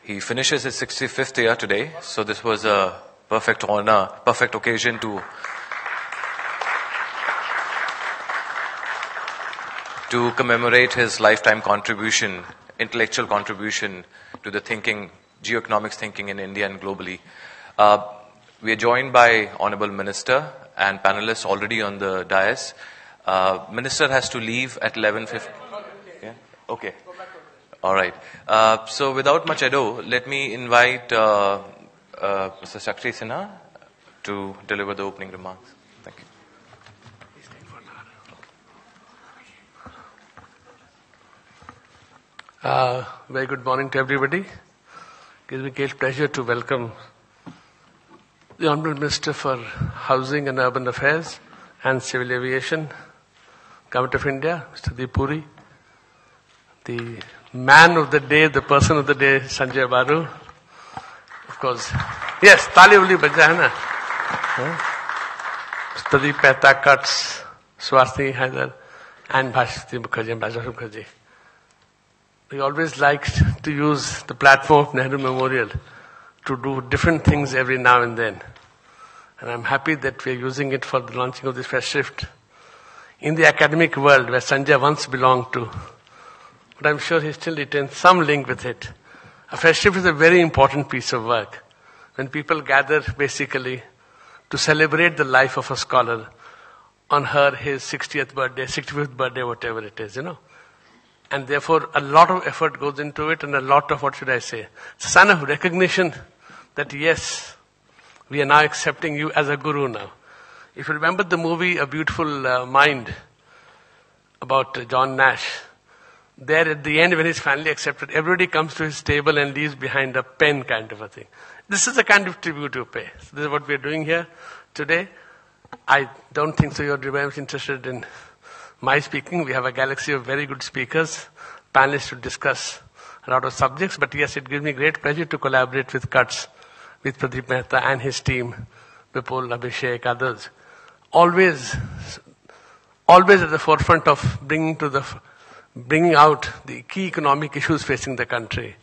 He finishes his 65th year today, so this was a perfect honor, perfect occasion to commemorate his lifetime contribution, intellectual contribution to the thinking, geoeconomics thinking in India and globally. We are joined by Honorable Minister and panelists already on the dais. Minister has to leave at 11:50. Yeah? Okay. All right. So without much ado, let me invite Mr. Shakti Sinha to deliver the opening remarks. Thank you. Very good morning to everybody. It gives me great pleasure to welcome the Honourable Minister for Housing and Urban Affairs and Civil Aviation, Government of India, Mr. Hardeep Puri, the man of the day, the person of the day, Sanjay Baru. Of course, yes, Tali uli baja hai na. Pradeep Mehta, Cuts, Swasti Haidar, and Bhashti Mukherjee, Ambassador Mukherjee. We always liked to use the platform of Nehru Memorial to do different things every now and then. And I'm happy that we're using it for the launching of this press shift in the academic world where Sanjay once belonged to. But I'm sure he still retains some link with it. A press shift is a very important piece of work when people gather basically to celebrate the life of a scholar on his 60th birthday, 65th birthday, whatever it is, And therefore, a lot of effort goes into it and a lot of, it's a sign of recognition that yes, we are now accepting you as a guru now. If you remember the movie A Beautiful Mind about John Nash, there at the end when he's finally accepted, everybody comes to his table and leaves behind a pen kind of a thing. This is the kind of tribute you pay. So this is what we're doing here today. I don't think so you're very much interested in my speaking. We have a galaxy of very good speakers, panelists to discuss a lot of subjects. But yes, it gives me great pleasure to collaborate with Cuts, with Pradeep Mehta and his team, Vipul, Abhishek, others. Always at the forefront of bringing out the key economic issues facing the country.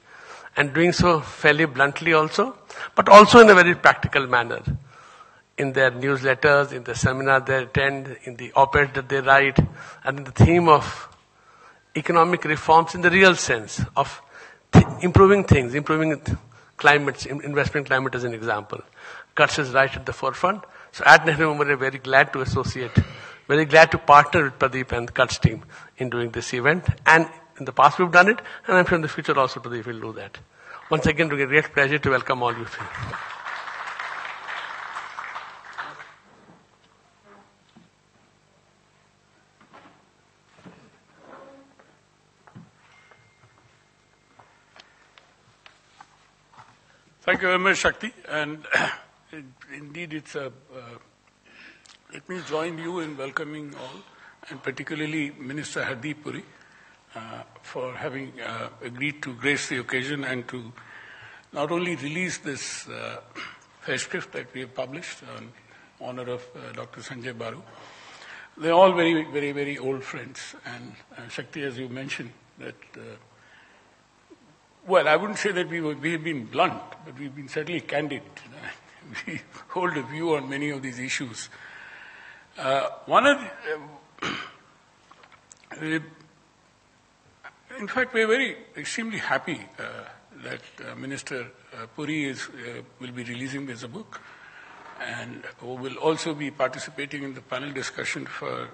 And doing so fairly bluntly also, but also in a very practical manner. In their newsletters, in the seminar they attend, in the op-ed that they write, and in the theme of economic reforms in the real sense of improving things, improving climates, investment climate as an example. Cuts is right at the forefront. So at Nehru Memorial, very glad to associate, very glad to partner with Pradeep and the Cuts team in doing this event. And in the past we've done it, and I'm sure in the future also Pradeep will do that. Once again, it's a great pleasure to welcome all you. Thank you very much, Shakti. And indeed, let me join you in welcoming all, and particularly Minister Hardeep Puri, for having agreed to grace the occasion and to not only release this press script that we have published in honor of Dr. Sanjay Baru. They're all very, very, very old friends. And Shakti, as you mentioned, that well, I wouldn't say that we have been blunt, but we've been certainly candid. We hold a view on many of these issues. In fact, we're extremely happy that Minister Puri will be releasing this book, and will also be participating in the panel discussion for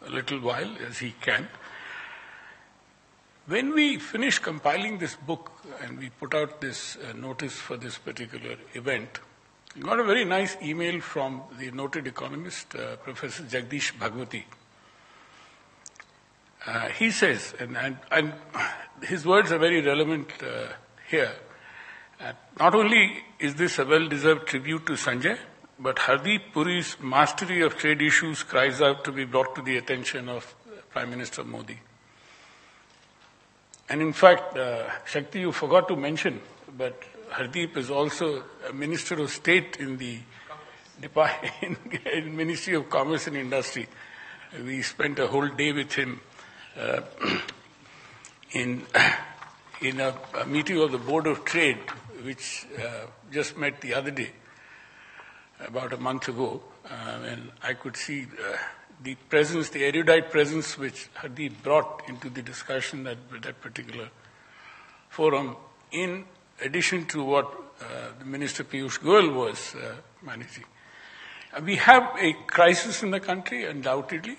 a little while as he can. When we finished compiling this book and we put out this notice for this particular event, we got a very nice email from the noted economist, Professor Jagdish Bhagwati. He says, and his words are very relevant here, not only is this a well-deserved tribute to Sanjay, but Hardeep Puri's mastery of trade issues cries out to be brought to the attention of Prime Minister Modi. And in fact, Shakti, you forgot to mention, but Hardeep is also a Minister of State in the in Ministry of Commerce and Industry. We spent a whole day with him in in a meeting of the Board of Trade, which just met the other day, about a month ago, and I could see the presence, the erudite presence which Hardeep brought into the discussion at that particular forum, in addition to what the Minister Piyush Goyal was managing. We have a crisis in the country, undoubtedly.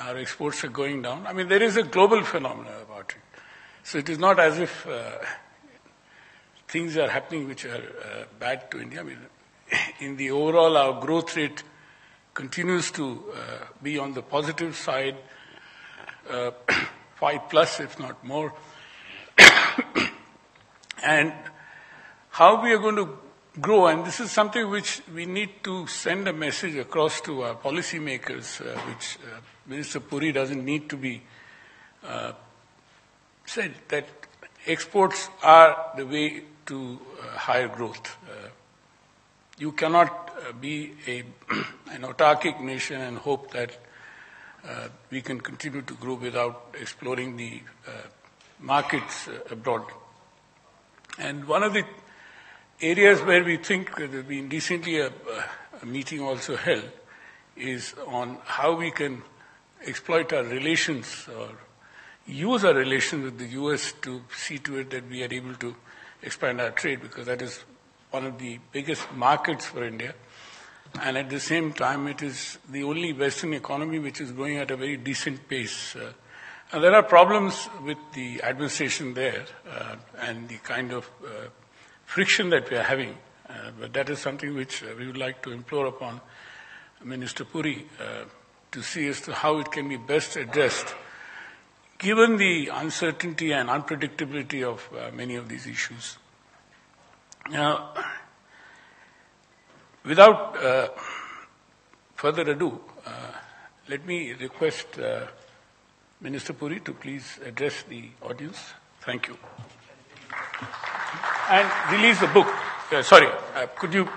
Our exports are going down. I mean, there is a global phenomenon about it. So it is not as if things are happening which are bad to India. I mean, in the overall, our growth rate continues to be on the positive side, 5+, if not more. And how we are going to grow, and this is something which we need to send a message across to our policymakers, which Minister Puri doesn't need to be said, that exports are the way to higher growth. You cannot be an autarkic nation and hope that we can continue to grow without exploring the markets abroad. And one of the areas where we think there will be recently a meeting also held is on how we can exploit our relations or use our relations with the US to see to it that we are able to expand our trade, because that is one of the biggest markets for India. And at the same time, it is the only Western economy which is growing at a very decent pace. And there are problems with the administration there and the kind of friction that we are having. But that is something which we would like to implore upon Minister Puri to see as to how it can be best addressed, given the uncertainty and unpredictability of many of these issues. Now, without further ado, let me request Minister Puri to please address the audience. Thank you. And release the book. Sorry, could you...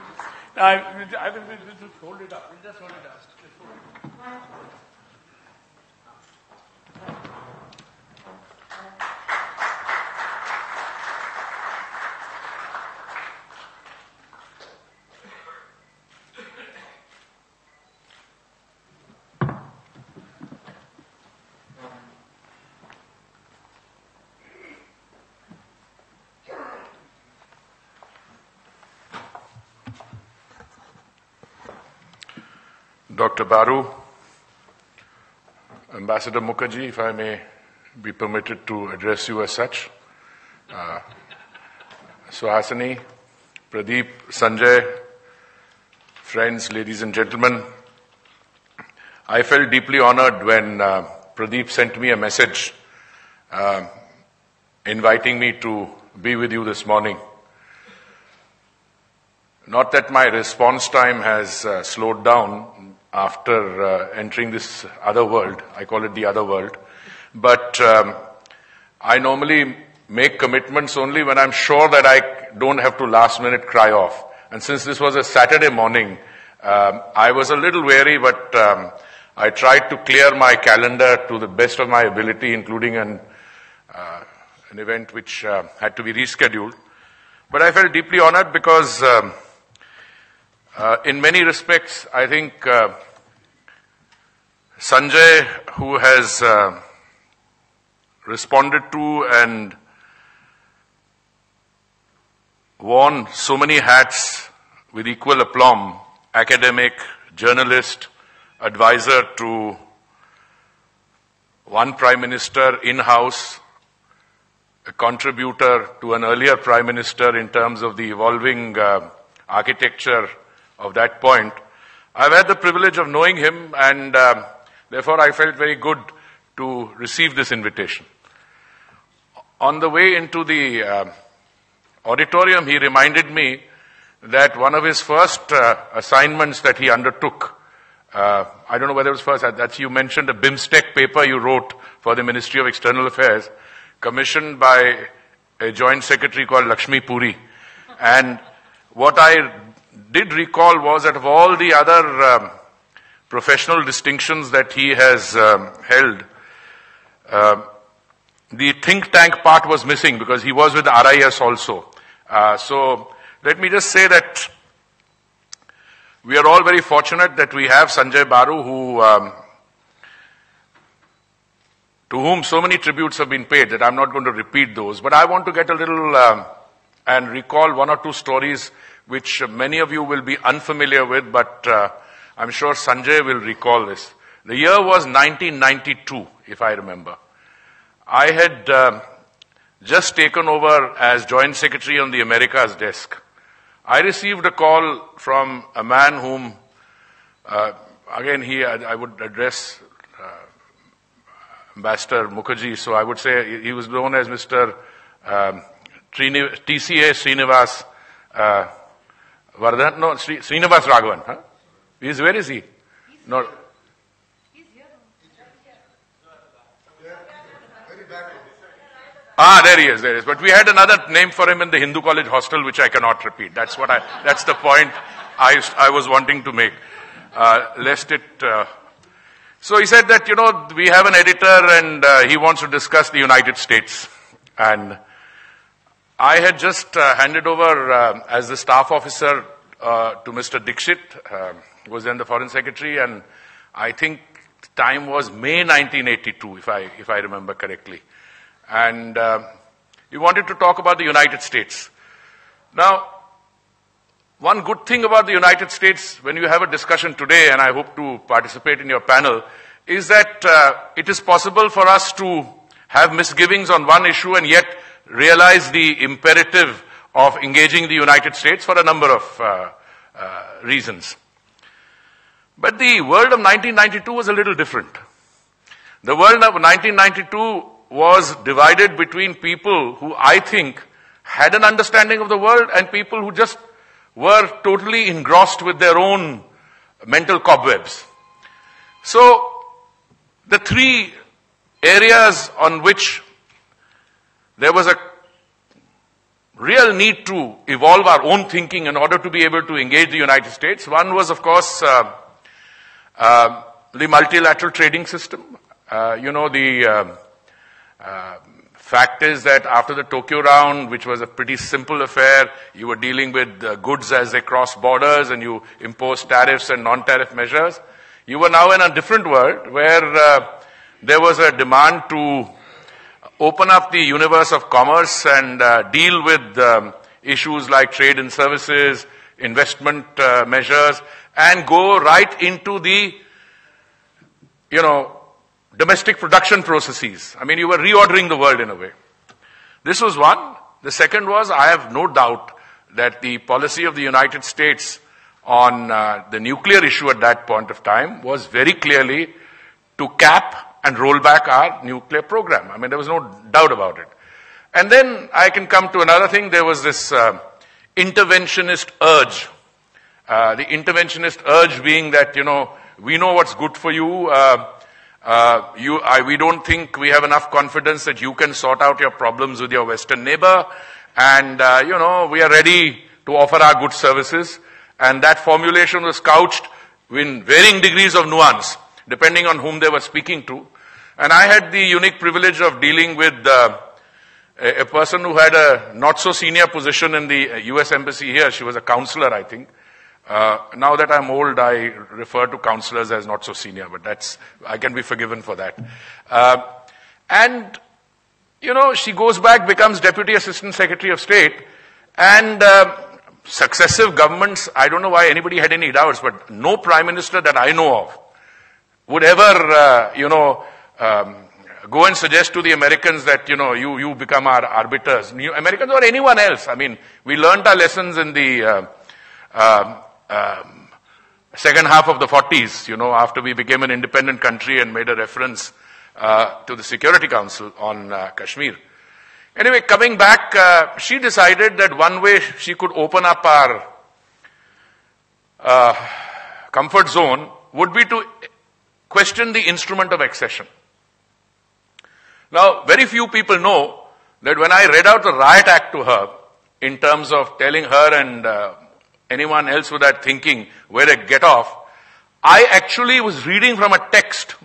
I will just hold it up. Just hold it up. Dr. Baru, Ambassador Mukherjee, if I may be permitted to address you as such, Suhasini, Pradeep, Sanjay, friends, ladies and gentlemen, I felt deeply honored when Pradeep sent me a message inviting me to be with you this morning. Not that my response time has slowed down after entering this other world. I call it the other world. But I normally make commitments only when I'm sure that I don't have to last minute cry off. And since this was a Saturday morning, I was a little wary, but I tried to clear my calendar to the best of my ability, including an event which had to be rescheduled. But I felt deeply honored because in many respects, I think Sanjay, who has responded to and worn so many hats with equal aplomb, academic, journalist, advisor to one Prime Minister in-house, a contributor to an earlier Prime Minister in terms of the evolving architecture of that point. I've had the privilege of knowing him, and therefore I felt very good to receive this invitation. On the way into the auditorium, he reminded me that one of his first assignments that he undertook, I don't know whether it was first, that you mentioned a BIMSTEC paper you wrote for the Ministry of External Affairs, commissioned by a joint secretary called Lakshmi Puri. And what I did recall was that of all the other professional distinctions that he has held, the think tank part was missing because he was with RIS also. So let me just say that we are all very fortunate that we have Sanjay Baru, to whom so many tributes have been paid that I'm not going to repeat those. But I want to get a little and recall one or two stories which many of you will be unfamiliar with, but I'm sure Sanjay will recall this. The year was 1992, if I remember. I had just taken over as Joint Secretary on the Americas desk. I received a call from a man whom, again, I would address Ambassador Mukherjee, so I would say he was known as Mr. TCA Srinivas Vardhan, no, Srinivas Raghavan. Huh? Where is he? No. There he is. But we had another name for him in the Hindu College hostel, which I cannot repeat. That's the point I was wanting to make. So he said that, we have an editor and he wants to discuss the United States. And I had just handed over as the staff officer to Mr. Dixit, who was then the Foreign Secretary, and I think time was May 1982, if I remember correctly. And he wanted to talk about the United States. Now, one good thing about the United States, when you have a discussion today, and I hope to participate in your panel, is that it is possible for us to have misgivings on one issue and yet realize the imperative of engaging the United States for a number of reasons. But the world of 1992 was a little different. The world of 1992 was divided between people who I think had an understanding of the world and people who just were totally engrossed with their own mental cobwebs. So, the three areas on which there was a real need to evolve our own thinking in order to be able to engage the United States. One was, of course, the multilateral trading system. The fact is that after the Tokyo round, which was a pretty simple affair, you were dealing with goods as they crossed borders and you imposed tariffs and non-tariff measures. You were now in a different world where there was a demand to open up the universe of commerce and deal with issues like trade and services, investment measures, and go right into the, domestic production processes. I mean, you were reordering the world in a way. This was one. The second was, I have no doubt that the policy of the United States on the nuclear issue at that point of time was very clearly to cap and roll back our nuclear program. I mean, there was no doubt about it. And then I can come to another thing. There was this interventionist urge. The interventionist urge being that, we know what's good for you. We don't think we have enough confidence that you can sort out your problems with your Western neighbor. And, we are ready to offer our good services. And that formulation was couched in varying degrees of nuance, depending on whom they were speaking to. And I had the unique privilege of dealing with a person who had a not so senior position in the US Embassy here. She was a counselor, I think. Now that I'm old, I refer to counselors as not so senior, but I can be forgiven for that. And she goes back, becomes Deputy Assistant Secretary of State, and successive governments, I don't know why anybody had any doubts, but no Prime Minister that I know of would ever, go and suggest to the Americans that, you become our arbiters. Americans or anyone else. I mean, we learned our lessons in the second half of the 40s, after we became an independent country and made a reference to the Security Council on Kashmir. Anyway, coming back, she decided that one way she could open up our comfort zone would be to question the instrument of accession. Now, very few people know that when I read out the Riot Act to her, in terms of telling her and anyone else with that thinking where to get off, I actually was reading from a text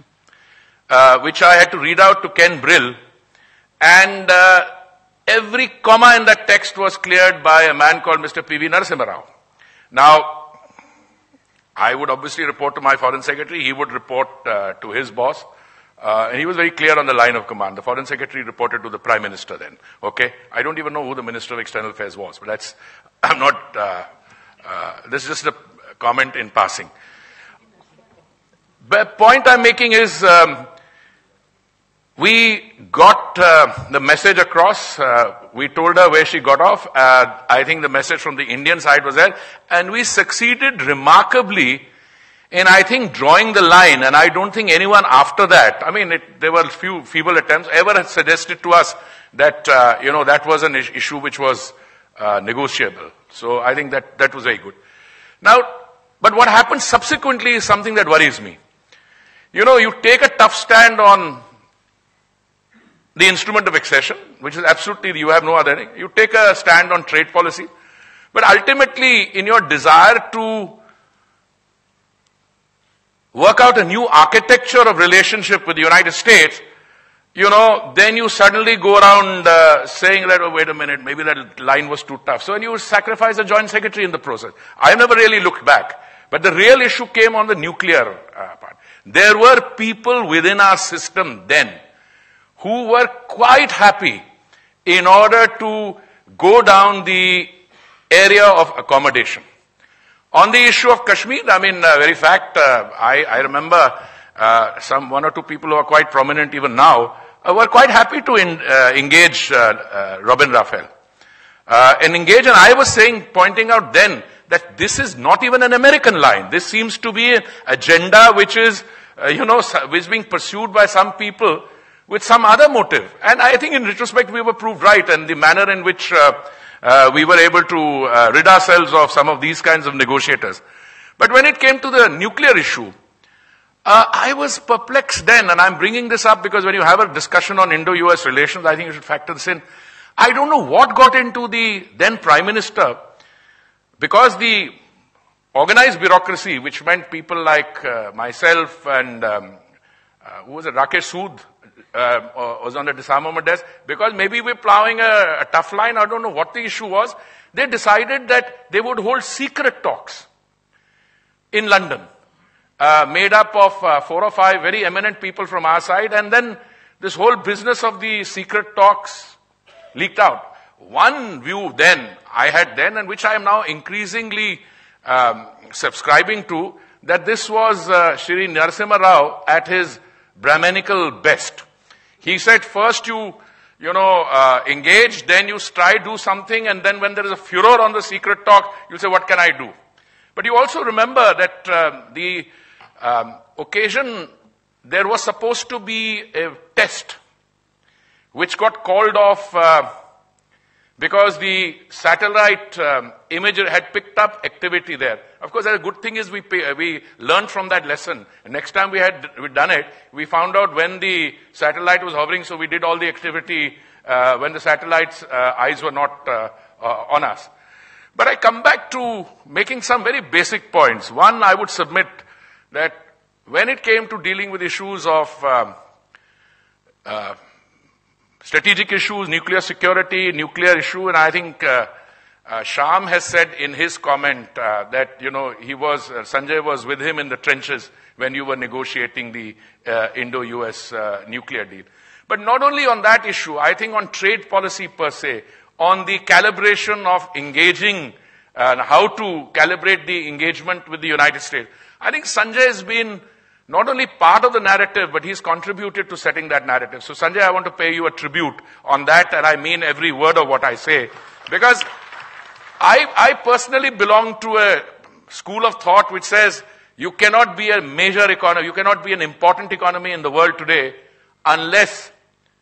which I had to read out to Ken Brill, And every comma in that text was cleared by a man called Mr. P.V. Narasimha Rao. Now, I would obviously report to my foreign secretary. He would report to his boss. And he was very clear on the line of command. The foreign secretary reported to the prime minister then. Okay? I don't even know who the minister of external affairs was, but that's, I'm not, this is just a comment in passing. The point I'm making is, we got the message across. We told her where she got off. I think the message from the Indian side was there. And we succeeded remarkably in, I think, drawing the line. And I don't think anyone after that, I mean, there were a few feeble attempts, ever had suggested to us that, that was an issue which was negotiable. So I think that was very good. Now, but what happened subsequently is something that worries me. You take a tough stand on the instrument of accession, which is absolutely, you have no other thing. You take a stand on trade policy. But ultimately, in your desire to work out a new architecture of relationship with the United States, then you suddenly go around saying that, oh, wait a minute, maybe that line was too tough. So then you sacrifice a joint secretary in the process. I never really looked back. But the real issue came on the nuclear part. There were people within our system then who were quite happy in order to go down the area of accommodation. On the issue of Kashmir, very fact, I remember one or two people who are quite prominent even now were quite happy to engage Robin Raphael. And I was pointing out then that this is not even an American line. This seems to be an agenda which is, which is being pursued by some people with some other motive. And I think in retrospect we were proved right, and the manner in which we were able to rid ourselves of some of these kinds of negotiators. But when it came to the nuclear issue, I was perplexed then, and I'm bringing this up because when you have a discussion on Indo-US relations, I think you should factor this in. I don't know what got into the then Prime Minister, because the organized bureaucracy, which meant people like myself and who was it, Rakesh Sood, was on the disarmament desk, because maybe we're plowing a tough line, I don't know what the issue was, they decided that they would hold secret talks in London, made up of 4 or 5 very eminent people from our side, and then this whole business of the secret talks leaked out. One view then, I had then, and which I am now increasingly subscribing to, that this was Shri Narasimha Rao at his Brahmanical best. He said, first you engage, then you try do something, and then when there is a furor on the secret talk, you say, what can I do? But you also remember that the occasion, there was supposed to be a test, which got called off because the satellite imager had picked up activity there. Of course, the good thing is we learned from that lesson. And next time we done it, we found out when the satellite was hovering, so we did all the activity when the satellite's eyes were not on us. But I come back to making some very basic points. One, I would submit that when it came to dealing with issues of strategic issues, nuclear security, nuclear issue, and I think Sham has said in his comment that, Sanjay was with him in the trenches when you were negotiating the Indo-US nuclear deal. But not only on that issue, I think on trade policy per se, on the calibration of engaging and how to calibrate the engagement with the United States, I think Sanjay has been not only part of the narrative, but he's contributed to setting that narrative. So Sanjay, I want to pay you a tribute on that, and I mean every word of what I say. Because I personally belong to a school of thought which says you cannot be a major economy, you cannot be an important economy in the world today unless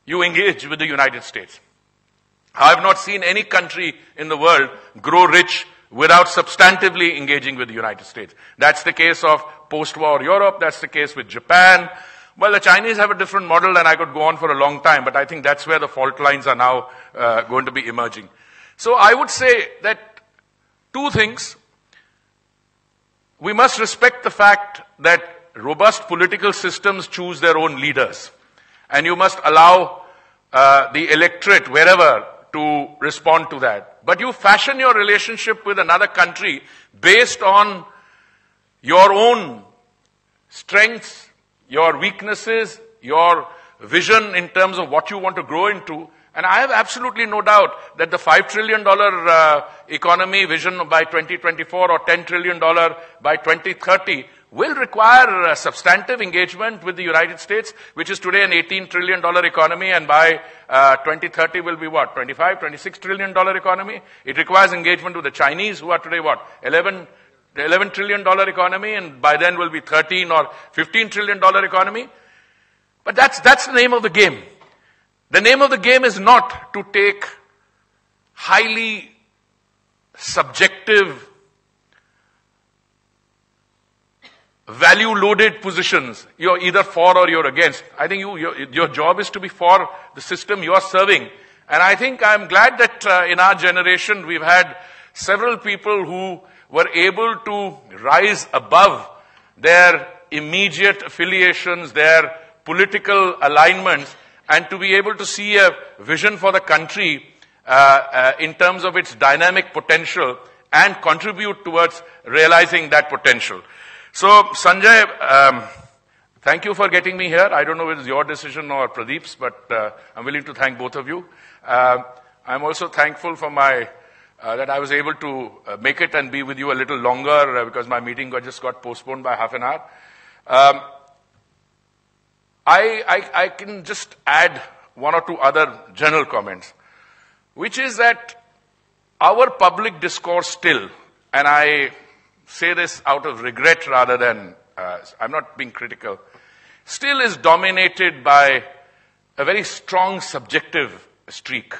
you engage with the United States. I have not seen any country in the world grow rich without substantively engaging with the United States. That's the case of post-war Europe. That's the case with Japan. Well, the Chinese have a different model, and I could go on for a long time, but I think that's where the fault lines are now going to be emerging. So I would say that 2 things. We must respect the fact that robust political systems choose their own leaders. And you must allow the electorate, wherever, to respond to that. But you fashion your relationship with another country based on your own strengths, your weaknesses, your vision in terms of what you want to grow into. And I have absolutely no doubt that the $5 trillion economy vision by 2024 or $10 trillion by 2030 will require substantive engagement with the United States, which is today an $18 trillion economy, and by 2030 will be what, $25, $26 trillion economy? It requires engagement with the Chinese, who are today what, $11 trillion economy, and by then will be 13 or $15 trillion economy. But that's the name of the game. The name of the game is not to take highly subjective, value-loaded positions. You're either for or you're against. I think your job is to be for the system you are serving. And I think I'm glad that in our generation we've had several people who were able to rise above their immediate affiliations, their political alignments, and to be able to see a vision for the country in terms of its dynamic potential and contribute towards realizing that potential. So, Sanjay, thank you for getting me here. I don't know if it's your decision or Pradeep's, but I'm willing to thank both of you. I'm also thankful for that I was able to make it and be with you a little longer because my meeting just got postponed by half an hour. I can just add one or two other general comments, which is that our public discourse still, and I say this out of regret rather than, I'm not being critical, still is dominated by a very strong subjective streak.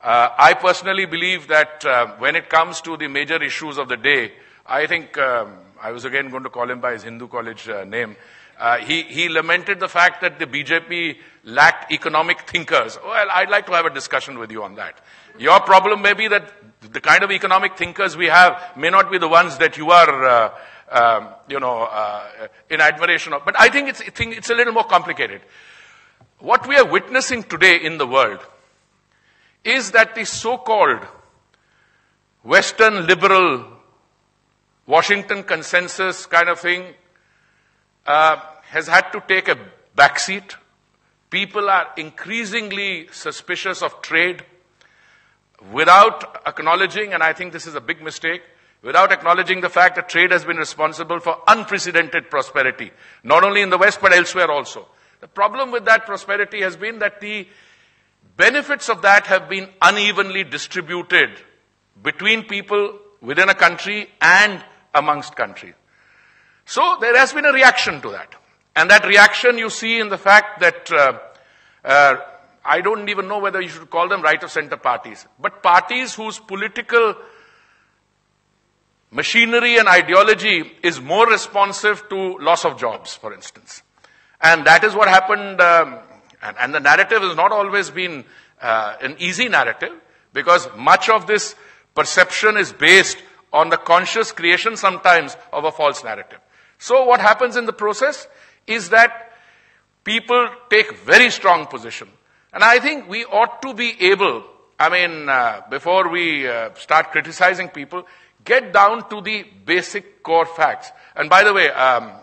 I personally believe that when it comes to the major issues of the day, I think, I was again going to call him by his Hindu college name, he lamented the fact that the BJP lacked economic thinkers. Well, I'd like to have a discussion with you on that. Your problem may be that the kind of economic thinkers we have may not be the ones that you are, in admiration of. But I think it's a little more complicated. What we are witnessing today in the world is that the so-called Western liberal Washington consensus kind of thing has had to take a backseat. People are increasingly suspicious of trade without acknowledging, and I think this is a big mistake, without acknowledging the fact that trade has been responsible for unprecedented prosperity, not only in the West but elsewhere also. The problem with that prosperity has been that the benefits of that have been unevenly distributed between people within a country and amongst countries. So there has been a reaction to that. And that reaction you see in the fact that I don't even know whether you should call them right of center parties, but parties whose political machinery and ideology is more responsive to loss of jobs, for instance. And that is what happened, and the narrative has not always been an easy narrative, because much of this perception is based on the conscious creation sometimes of a false narrative. So what happens in the process is that people take very strong position. And I think we ought to be able, before we start criticizing people, get down to the basic core facts. And by the way, I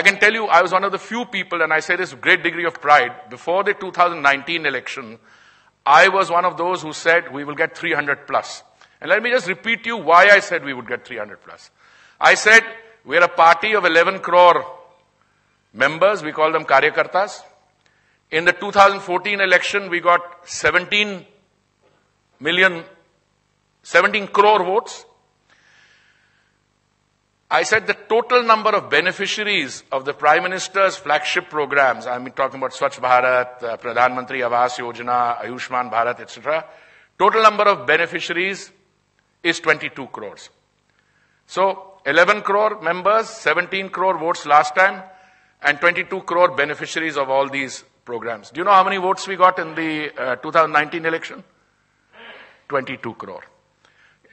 can tell you, I was one of the few people, and I say this with great degree of pride, before the 2019 election, I was one of those who said we will get 300 plus. And let me just repeat to you why I said we would get 300 plus. I said we are a party of 11 crore members, we call them Karyakartas. In the 2014 election, we got 17 crore votes. I said the total number of beneficiaries of the Prime Minister's flagship programs, I'm talking about Swachh Bharat, Pradhan Mantri Awas Yojana, Ayushman Bharat, etc. Total number of beneficiaries is 22 crores. So 11 crore members, 17 crore votes last time, and 22 crore beneficiaries of all these programs. Do you know how many votes we got in the 2019 election? 22 crore.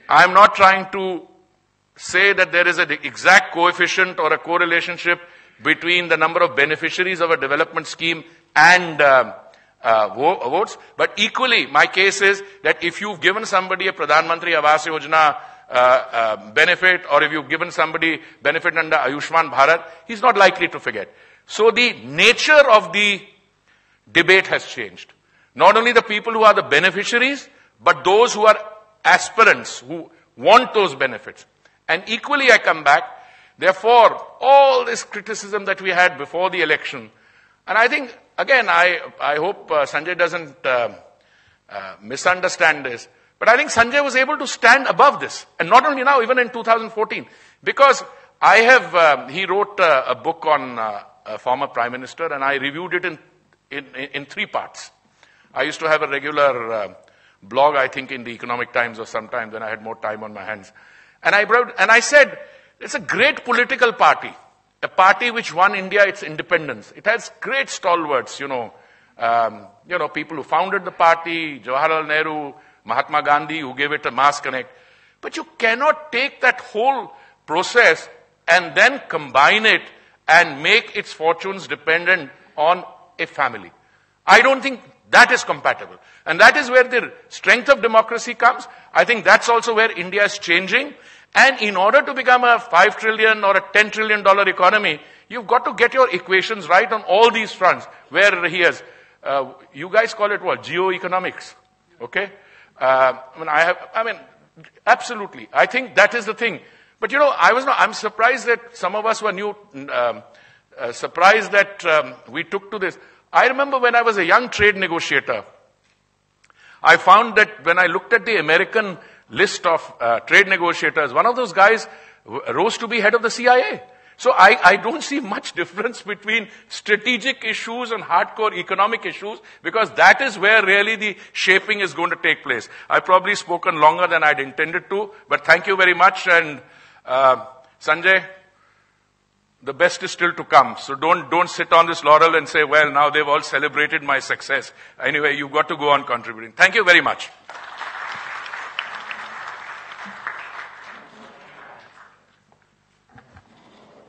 I'm not trying to say that there is an exact coefficient or a correlationship between the number of beneficiaries of a development scheme and votes. But equally, my case is that if you've given somebody a Pradhan Mantri Awas Yojana benefit, or if you've given somebody benefit under Ayushman Bharat, he's not likely to forget. So the nature of the debate has changed. Not only the people who are the beneficiaries, but those who are aspirants, who want those benefits. And equally I come back, therefore, all this criticism that we had before the election, and I think, again, I hope Sanjay doesn't misunderstand this, but I think Sanjay was able to stand above this. And not only now, even in 2014. Because he wrote a book on a former Prime Minister, and I reviewed it in 3 parts. I used to have a regular blog, I think, in the Economic Times or sometimes when I had more time on my hands. And I said, it's a great political party, a party which won India its independence. It has great stalwarts, people who founded the party, Jawaharlal Nehru, Mahatma Gandhi, who gave it a mass connect. But you cannot take that whole process and then combine it and make its fortunes dependent on a family. I don't think that is compatible. And that is where the strength of democracy comes. I think that's also where India is changing. And in order to become a $5 trillion or a $10 trillion economy, you've got to get your equations right on all these fronts. Where he has, you guys call it what? Geoeconomics. Okay? Absolutely. I think that is the thing. But I'm surprised that some of us were surprised that we took to this. I remember when I was a young trade negotiator, I found that when I looked at the American list of trade negotiators, one of those guys rose to be head of the CIA. So I don't see much difference between strategic issues and hardcore economic issues, because that is where really the shaping is going to take place. I've probably spoken longer than I'd intended to, but thank you very much. And Sanjay, the best is still to come. So don't sit on this laurel and say, well, now they've all celebrated my success. Anyway, you've got to go on contributing. Thank you very much.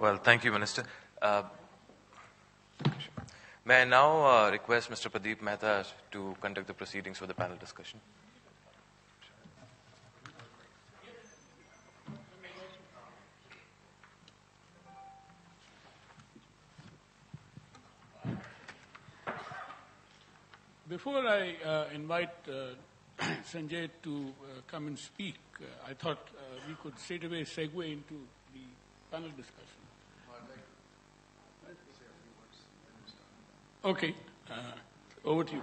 Well, thank you, Minister. May I now request Mr. Pradeep Mehta to conduct the proceedings for the panel discussion? Before I invite Sanjay to come and speak, I thought we could straight away segue into the panel discussion. Okay, over to you.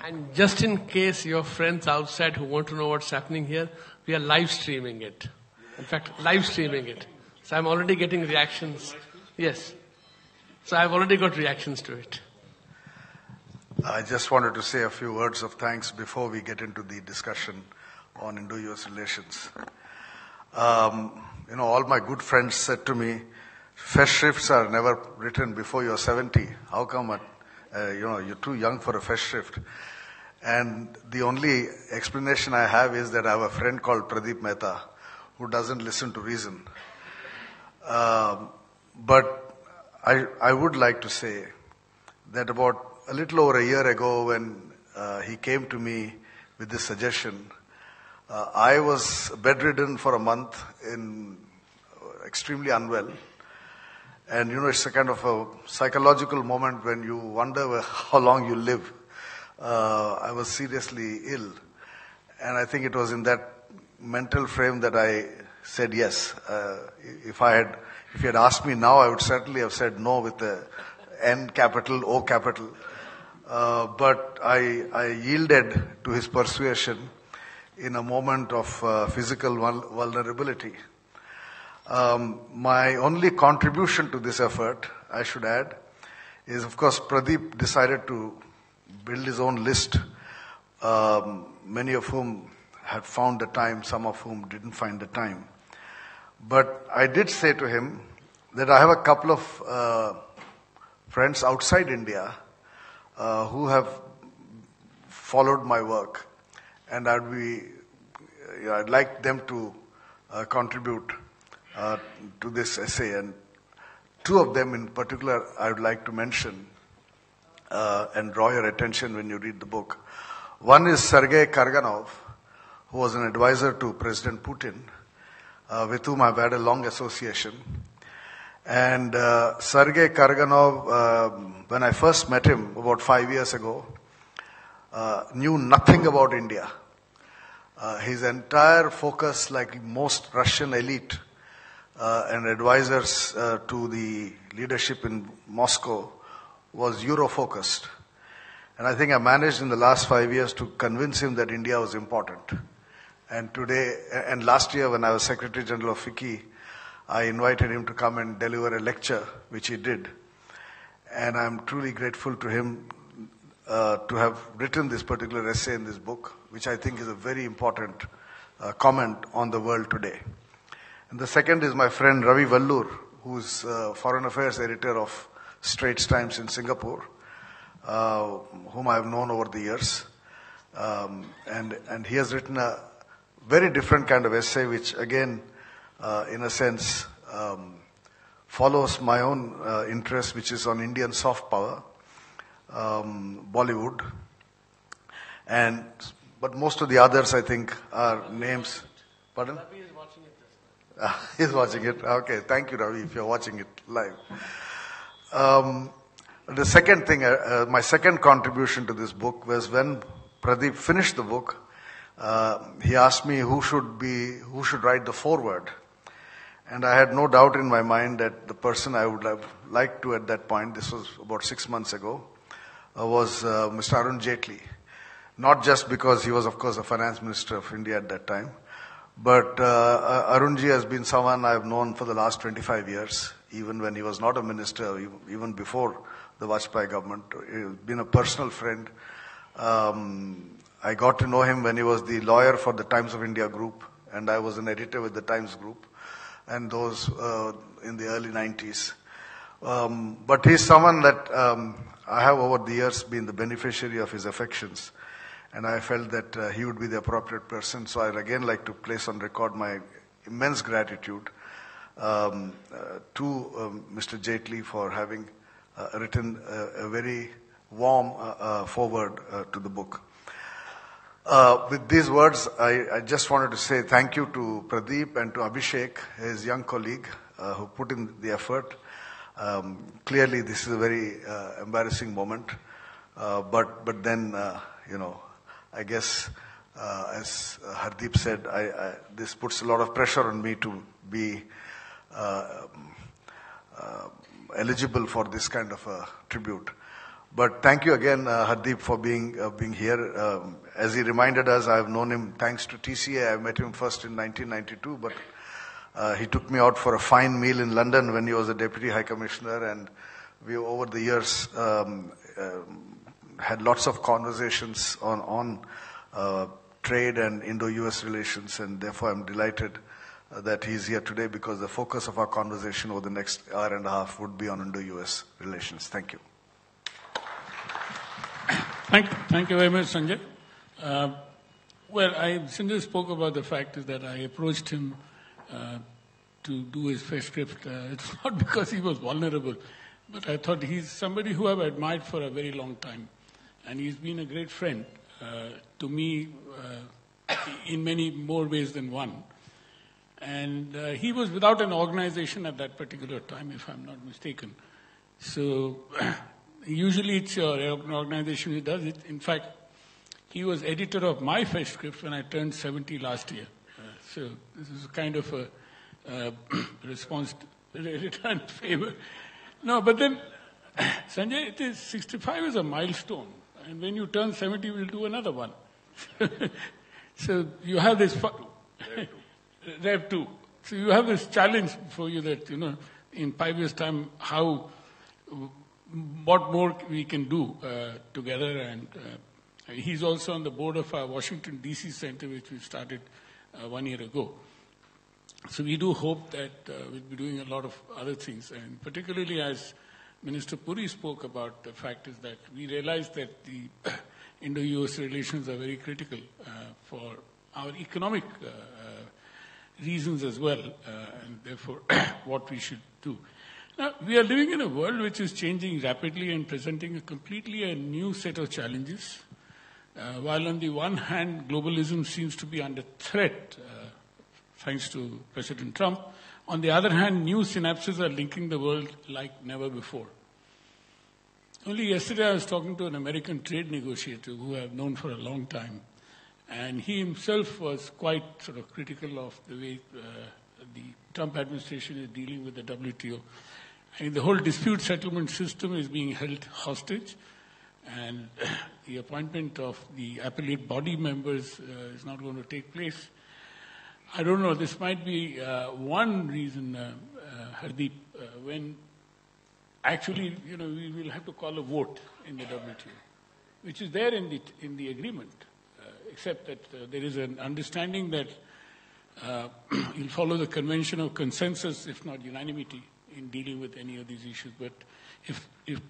And just in case your friends outside who want to know what's happening here, we are live streaming it. In fact, live streaming it. So I'm already getting reactions. Yes. So I've already got reactions to it. I just wanted to say a few words of thanks before we get into the discussion on Indo-US relations. All my good friends said to me, Festschrifts are never written before you're 70. How come, you're too young for a Festschrift? And the only explanation I have is that I have a friend called Pradeep Mehta who doesn't listen to reason. But I would like to say that about a little over a year ago when he came to me with this suggestion, I was bedridden for a month, extremely unwell. And it's a kind of a psychological moment when you wonder how long you live. I was seriously ill. And I think it was in that mental frame that I said yes. If you had asked me now, I would certainly have said no with the N capital, O capital. But I yielded to his persuasion in a moment of physical vulnerability. My only contribution to this effort, I should add, is of course Pradeep decided to build his own list, many of whom had found the time, some of whom didn't find the time. But I did say to him that I have a couple of friends outside India who have followed my work, and I'd like them to contribute to this essay. And two of them in particular I would like to mention. and draw your attention when you read the book. One is Sergei Karganov, who was an advisor to President Putin, with whom I've had a long association. And Sergei Karganov, when I first met him about 5 years ago, knew nothing about India. His entire focus, like most Russian elite and advisors to the leadership in Moscow, was Euro-focused. And I think I managed in the last 5 years to convince him that India was important. And today, and last year when I was Secretary General of FICCI, I invited him to come and deliver a lecture, which he did. And I'm truly grateful to him to have written this particular essay in this book, which I think is a very important comment on the world today. And the second is my friend Ravi Vallur, who's Foreign Affairs Editor of Straits Times in Singapore, whom I have known over the years. And he has written a very different kind of essay, which again, in a sense, follows my own interest, which is on Indian soft power, Bollywood. But most of the others, I think, are names. Pardon? Ravi is watching it just now. He's watching it. Okay, thank you, Ravi, if you're watching it live. The second thing, my second contribution to this book was when Pradeep finished the book, he asked me who should write the foreword. And I had no doubt in my mind that the person I would have liked to at that point, this was about 6 months ago, was Mr. Arun Jaitley. Not just because he was, of course, the finance minister of India at that time, but Arunji has been someone I've known for the last 25 years, even when he was not a minister, even before the Vajpayee government. He's been a personal friend. I got to know him when he was the lawyer for the Times of India group, and I was an editor with the Times group, and those in the early 90s. But he's someone that I have over the years been the beneficiary of his affections. And I felt that he would be the appropriate person. So I'd again like to place on record my immense gratitude to Mr. Jaitley for having written a very warm foreword to the book. With these words, I just wanted to say thank you to Pradeep and to Abhishek, his young colleague, who put in the effort. Clearly, this is a very embarrassing moment. But then, I guess, as Hardeep said, this puts a lot of pressure on me to be eligible for this kind of a tribute. But thank you again, Hardeep, for being here. As he reminded us, I've known him thanks to TCA. I met him first in 1992, but he took me out for a fine meal in London when he was a Deputy High Commissioner, and we, over the years, had lots of conversations on trade and Indo-US relations, and therefore I'm delighted that he's here today, because the focus of our conversation over the next hour and a half would be on Indo-US relations. Thank you. Thank you very much, Sanjay. Sanjay spoke about the fact is that I approached him to do his first script. It's not because he was vulnerable, but I thought he's somebody who I've admired for a very long time. And he's been a great friend to me in many more ways than one. And he was without an organization at that particular time, if I'm not mistaken. So usually it's your organization who does it. In fact, he was editor of my first script when I turned 70 last year. So this is kind of a response, return favor. No, but then, Sanjay, it is 65 is a milestone. And when you turn 70, we'll do another one. So you have this... Rev 2. So you have this challenge for you that, in 5 years' time, what more we can do together. And he's also on the board of our Washington, D.C. Center, which we started 1 year ago. So we do hope that we'll be doing a lot of other things. And particularly as Minister Puri spoke about, the fact is that we realize that the Indo-US relations are very critical for our economic reasons as well, and therefore what we should do. Now, we are living in a world which is changing rapidly and presenting a completely new set of challenges. While on the one hand, globalism seems to be under threat, thanks to President Trump, on the other hand, new synapses are linking the world like never before. Only yesterday I was talking to an American trade negotiator who I have known for a long time, and he himself was quite sort of critical of the way the Trump administration is dealing with the WTO. I mean, the whole dispute settlement system is being held hostage, and the appointment of the appellate body members is not going to take place. I don't know, this might be one reason, Hardeep, when actually, we will have to call a vote in the WTO, which is there in the agreement, except that there is an understanding that you'll follow the convention of consensus, if not unanimity, in dealing with any of these issues. But if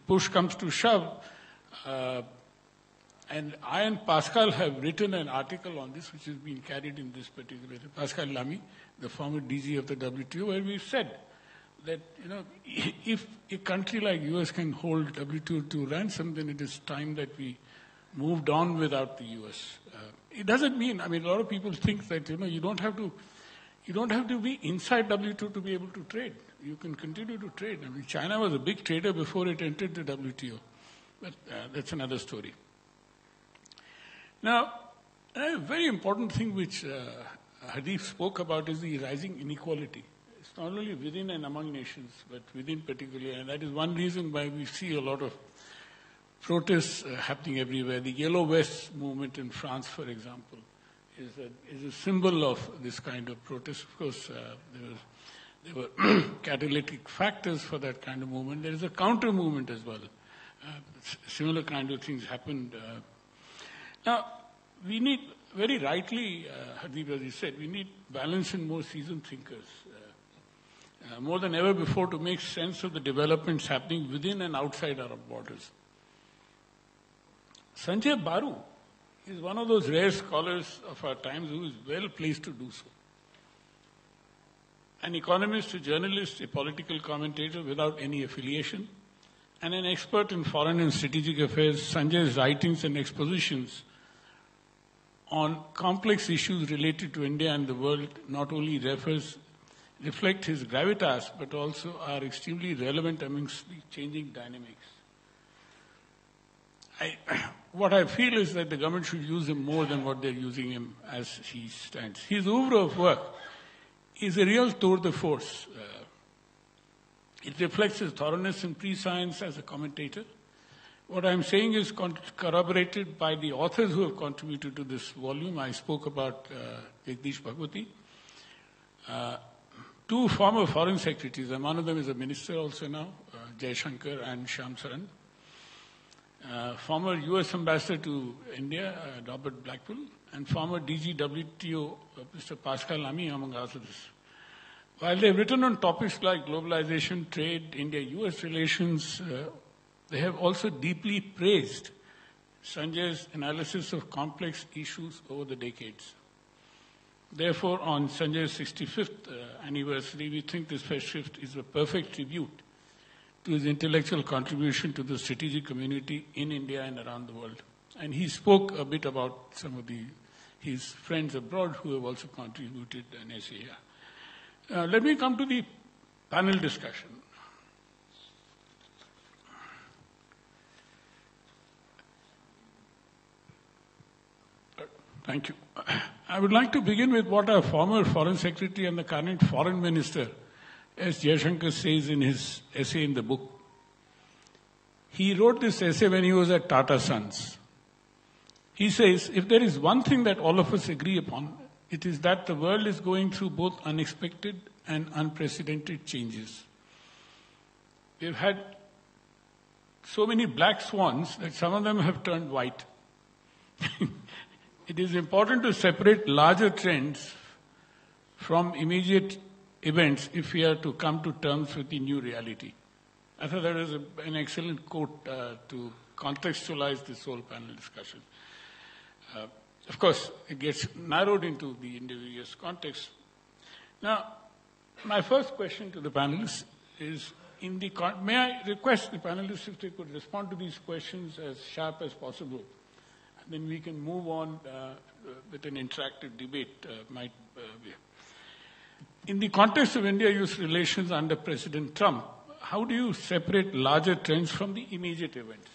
push comes to shove, and I and Pascal have written an article on this, which has been carried in this particular, Pascal Lamy, the former DG of the WTO, where we've said that, if a country like US can hold WTO to ransom, then it is time that we moved on without the US. It doesn't mean, a lot of people think that, you don't have to be inside WTO to be able to trade. You can continue to trade. China was a big trader before it entered the WTO. But that's another story. Now, a very important thing which Hardeep spoke about is the rising inequality. It's not only within and among nations, but within particularly. And that is one reason why we see a lot of protests happening everywhere. The Yellow Vest movement in France, for example, is a symbol of this kind of protest. Of course, there were catalytic factors for that kind of movement. There is a counter movement as well. Similar kind of things happened. Now, we need, very rightly, Hardeep, as you said, we need balance and more seasoned thinkers. More than ever before, to make sense of the developments happening within and outside our borders. Sanjay Baru is one of those rare scholars of our times who is well placed to do so. An economist, a journalist, a political commentator without any affiliation, and an expert in foreign and strategic affairs, Sanjay's writings and expositions on complex issues related to India and the world not only reflect his gravitas, but also are extremely relevant amongst the changing dynamics. What I feel is that the government should use him more than what they're using him as he stands. His oeuvre of work is a real tour de force. It reflects his thoroughness and prescience as a commentator. What I'm saying is corroborated by the authors who have contributed to this volume. I spoke about Jagdish Bhagwati. Two former foreign secretaries, and one of them is a minister also now, Jaishankar and Shyam Saran. Former US ambassador to India, Robert Blackpool, and former DG WTO, Mr. Pascal Lamy, among others. While they've written on topics like globalization, trade, India-US relations, they have also deeply praised Sanjay's analysis of complex issues over the decades. Therefore, on Sanjay's 65th anniversary, we think this festival is a perfect tribute to his intellectual contribution to the strategic community in India and around the world. And he spoke a bit about some of his friends abroad who have also contributed an essay here. Let me come to the panel discussion. Thank you. I would like to begin with what our former Foreign Secretary and the current Foreign Minister, S. Jaishankar, says in his essay in the book. He wrote this essay when he was at Tata Sons. He says, if there is one thing that all of us agree upon, it is that the world is going through both unexpected and unprecedented changes. We've had so many black swans that some of them have turned white. It is important to separate larger trends from immediate events if we are to come to terms with the new reality. I thought that was an excellent quote to contextualize this whole panel discussion. Of course, it gets narrowed into the individual context. Now, my first question to the panelists is, may I request the panelists if they could respond to these questions as sharp as possible, and then we can move on with an interactive debate. In the context of India-US relations under President Trump, how do you separate larger trends from the immediate events?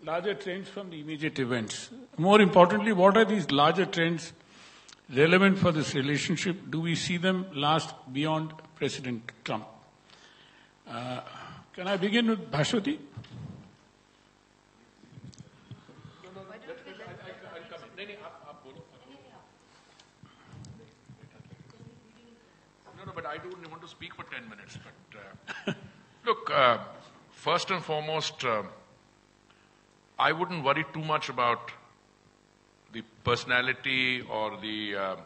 Larger trends from the immediate events. More importantly, what are these larger trends relevant for this relationship? Do we see them last beyond President Trump? Can I begin with Bhashwati? No, but I don't want to speak for 10 minutes. But look, first and foremost, I wouldn't worry too much about the personality or the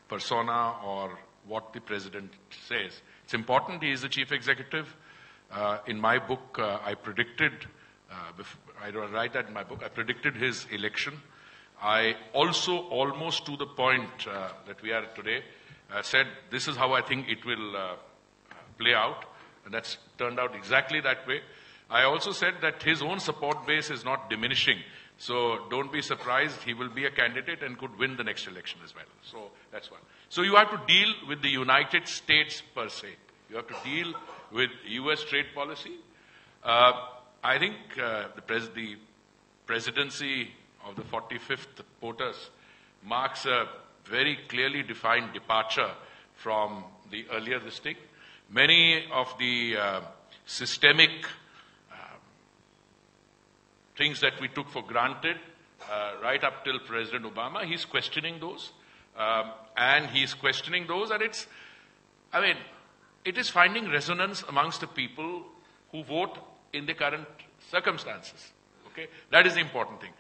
persona or what the president says. It's important he is the chief executive. In my book, I predicted, I write that in my book, I predicted his election. I also, almost to the point that we are today, said this is how I think it will play out. And that's turned out exactly that way. I also said that his own support base is not diminishing. So don't be surprised, he will be a candidate and could win the next election as well. So that's one. So you have to deal with the United States per se. You have to deal with US trade policy. I think the presidency of the 45th POTUS marks a very clearly defined departure from the earlier listing. Many of the systemic things that we took for granted right up till President Obama, he's questioning those. And it is finding resonance amongst the people who vote in the current circumstances. Okay, that is the important thing.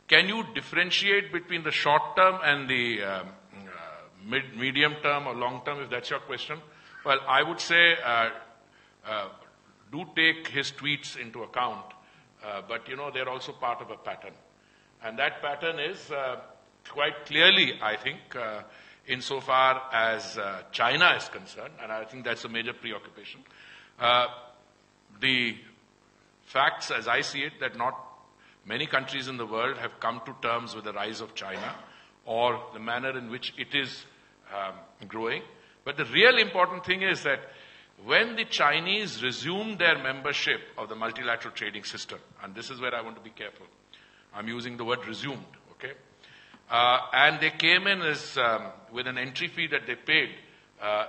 Can you differentiate between the short term and the medium term or long term, if that's your question? Well, I would say do take his tweets into account, but they're also part of a pattern. And that pattern is quite clearly, I think, insofar as China is concerned, and I think that's a major preoccupation. The facts, as I see it, that not many countries in the world have come to terms with the rise of China or the manner in which it is growing. But the real important thing is that when the Chinese resumed their membership of the multilateral trading system, and this is where I want to be careful, I'm using the word resumed, okay? And they came in as with an entry fee that they paid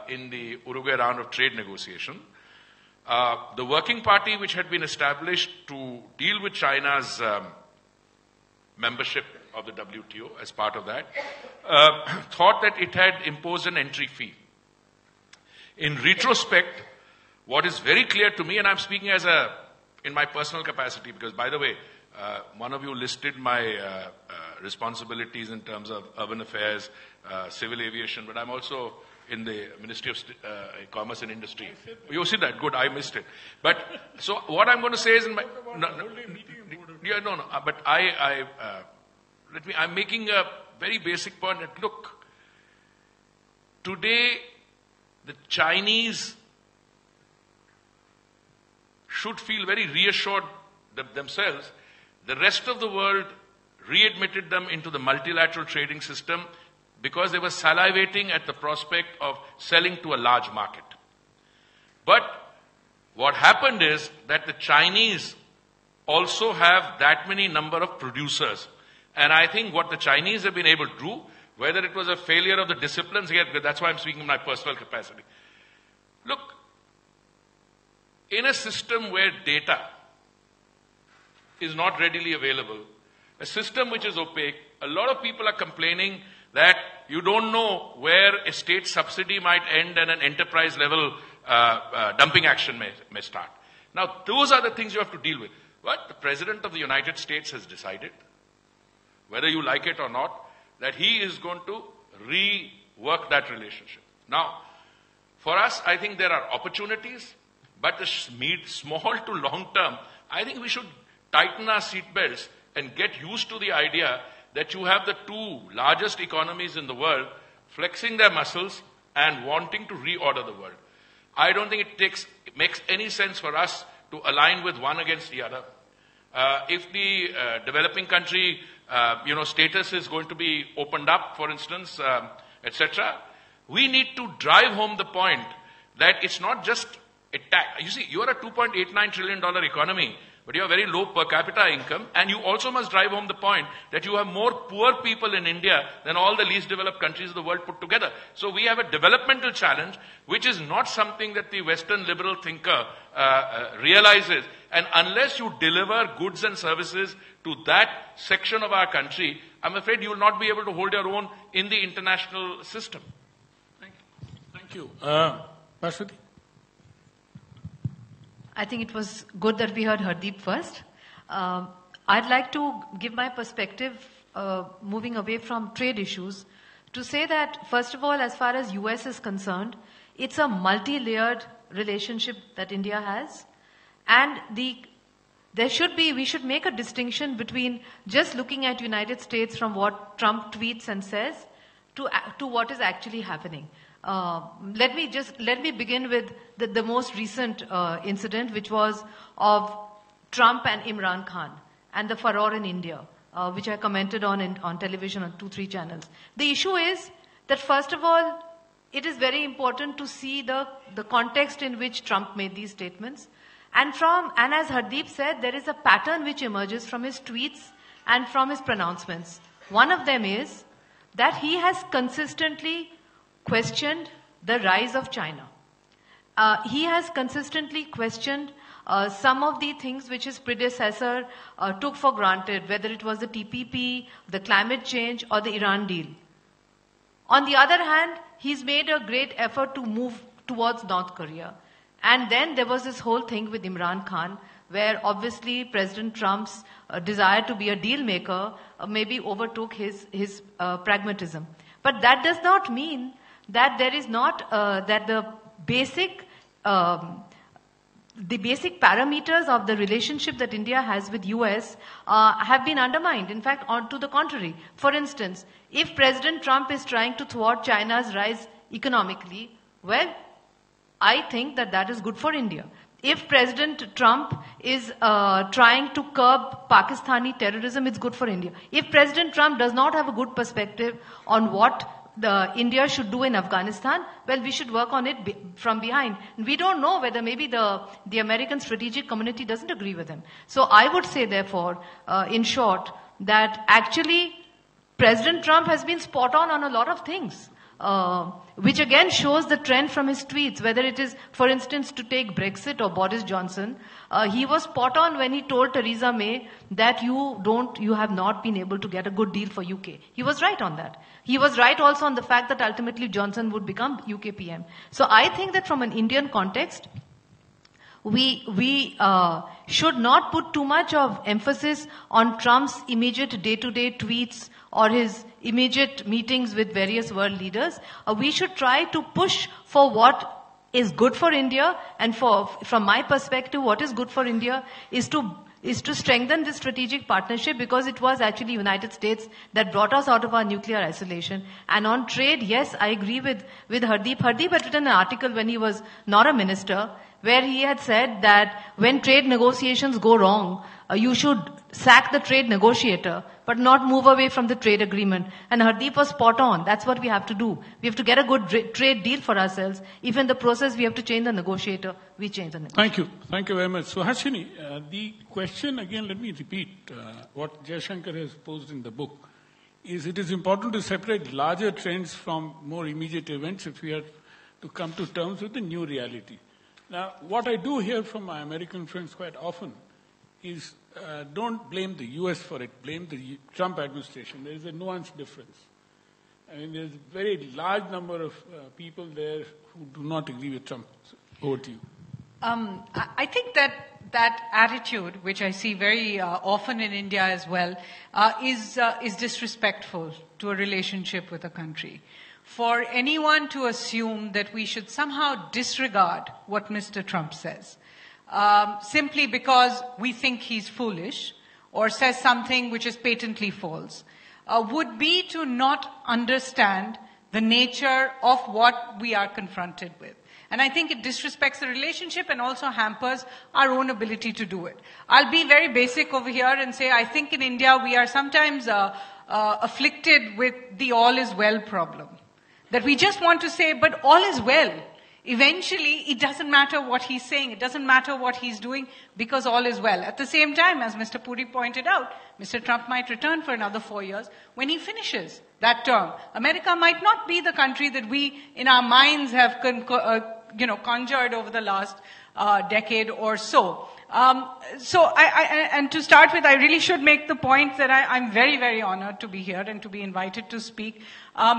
in the Uruguay round of trade negotiation. The working party, which had been established to deal with China's membership of the WTO as part of that, thought that it had imposed an entry fee. In retrospect, what is very clear to me, and I'm speaking in my personal capacity, because by the way, one of you listed my responsibilities in terms of urban affairs, civil aviation, but I'm also in the Ministry of Commerce and Industry. You see that? Good, I missed it. But, so what I'm going to say is in my... but I'm making a very basic point that, look, today the Chinese should feel very reassured themselves. The rest of the world readmitted them into the multilateral trading system because they were salivating at the prospect of selling to a large market. But what happened is that the Chinese also have that many number of producers. And I think what the Chinese have been able to do, whether it was a failure of the disciplines here, that's why I'm speaking in my personal capacity. Look, in a system where data is not readily available, a system which is opaque, a lot of people are complaining that you don't know where a state subsidy might end and an enterprise level dumping action may start. Now, those are the things you have to deal with. But the President of the United States has decided, whether you like it or not, that he is going to rework that relationship. Now, for us, I think there are opportunities, but the small to long term, I think we should tighten our seatbelts and get used to the idea that you have the two largest economies in the world flexing their muscles and wanting to reorder the world. I don't think it makes any sense for us to align with one against the other. If the developing country, status is going to be opened up, for instance, etc., we need to drive home the point that it's not just a tax. You see, you are a $2.89 trillion economy, but you have very low per capita income, and you also must drive home the point that you have more poor people in India than all the least developed countries of the world put together. So we have a developmental challenge, which is not something that the Western liberal thinker realizes. And unless you deliver goods and services to that section of our country, I'm afraid you will not be able to hold your own in the international system. Thank you. Bhashwati? I think it was good that we heard Hardeep first. I'd like to give my perspective, moving away from trade issues, to say that, first of all, as far as US is concerned, it's a multi-layered relationship that India has. And we should make a distinction between just looking at United States from what Trump tweets and says to what is actually happening. Let me begin with the most recent incident, which was of Trump and Imran Khan and the furor in India, which I commented on television on 2-3 channels. The issue is that, first of all, it is very important to see the context in which Trump made these statements. And as Hardeep said, there is a pattern which emerges from his tweets and from his pronouncements. One of them is that he has consistently questioned the rise of China. He has consistently questioned some of the things which his predecessor took for granted, whether it was the TPP, the climate change, or the Iran deal. On the other hand, he's made a great effort to move towards North Korea. And then there was this whole thing with Imran Khan, where obviously President Trump's desire to be a deal maker maybe overtook his pragmatism. But that does not mean that there is not that the basic parameters of the relationship that India has with US have been undermined. In fact, to the contrary. For instance, if President Trump is trying to thwart China's rise economically, well, I think that is good for India. If President Trump is trying to curb Pakistani terrorism, it's good for India. If President Trump does not have a good perspective on what India should do in Afghanistan, well, we should work on it from behind. We don't know whether maybe the American strategic community doesn't agree with him. So I would say, therefore, in short, that actually President Trump has been spot on a lot of things. Which again shows the trend from his tweets, whether it is, for instance, to take Brexit or Boris Johnson. He was spot on when he told Theresa May that you have not been able to get a good deal for UK. He was right on that. He was right also on the fact that ultimately Johnson would become UK PM. So I think that from an Indian context, we should not put too much of emphasis on Trump's immediate day-to-day tweets or his immediate meetings with various world leaders. We should try to push for what is good for India, and from my perspective, what is good for India is to strengthen this strategic partnership, because it was actually United States that brought us out of our nuclear isolation. And on trade, yes, I agree with Hardeep. Hardeep had written an article when he was not a minister, where he had said that when trade negotiations go wrong, you should sack the trade negotiator, but not move away from the trade agreement. And Hardeep was spot on. That's what we have to do. We have to get a good trade deal for ourselves. If in the process we have to change the negotiator, we change the negotiator. Thank you. Thank you very much. So Harshini, the question again, let me repeat what Jaishankar has posed in the book, is it is important to separate larger trends from more immediate events if we are to come to terms with the new reality. Now, what I do hear from my American friends quite often is don't blame the US for it, blame the Trump administration. There is a nuanced difference. I mean, there's a very large number of people there who do not agree with Trump. So, over to you. I think that attitude, which I see very often in India as well, is disrespectful to a relationship with a country. For anyone to assume that we should somehow disregard what Mr. Trump says, simply because we think he's foolish or says something which is patently false, would be to not understand the nature of what we are confronted with. And I think it disrespects the relationship and also hampers our own ability to do it. I'll be very basic over here and say I think in India we are sometimes afflicted with the all is well problem. That we just want to say, but all is well. Eventually, it doesn't matter what he's saying. It doesn't matter what he's doing because all is well. At the same time, as Mr. Puri pointed out, Mr. Trump might return for another 4 years. When he finishes that term, America might not be the country that we, in our minds, have conjured over the last decade or so. And to start with, I really should make the point that I'm very, very honored to be here and to be invited to speak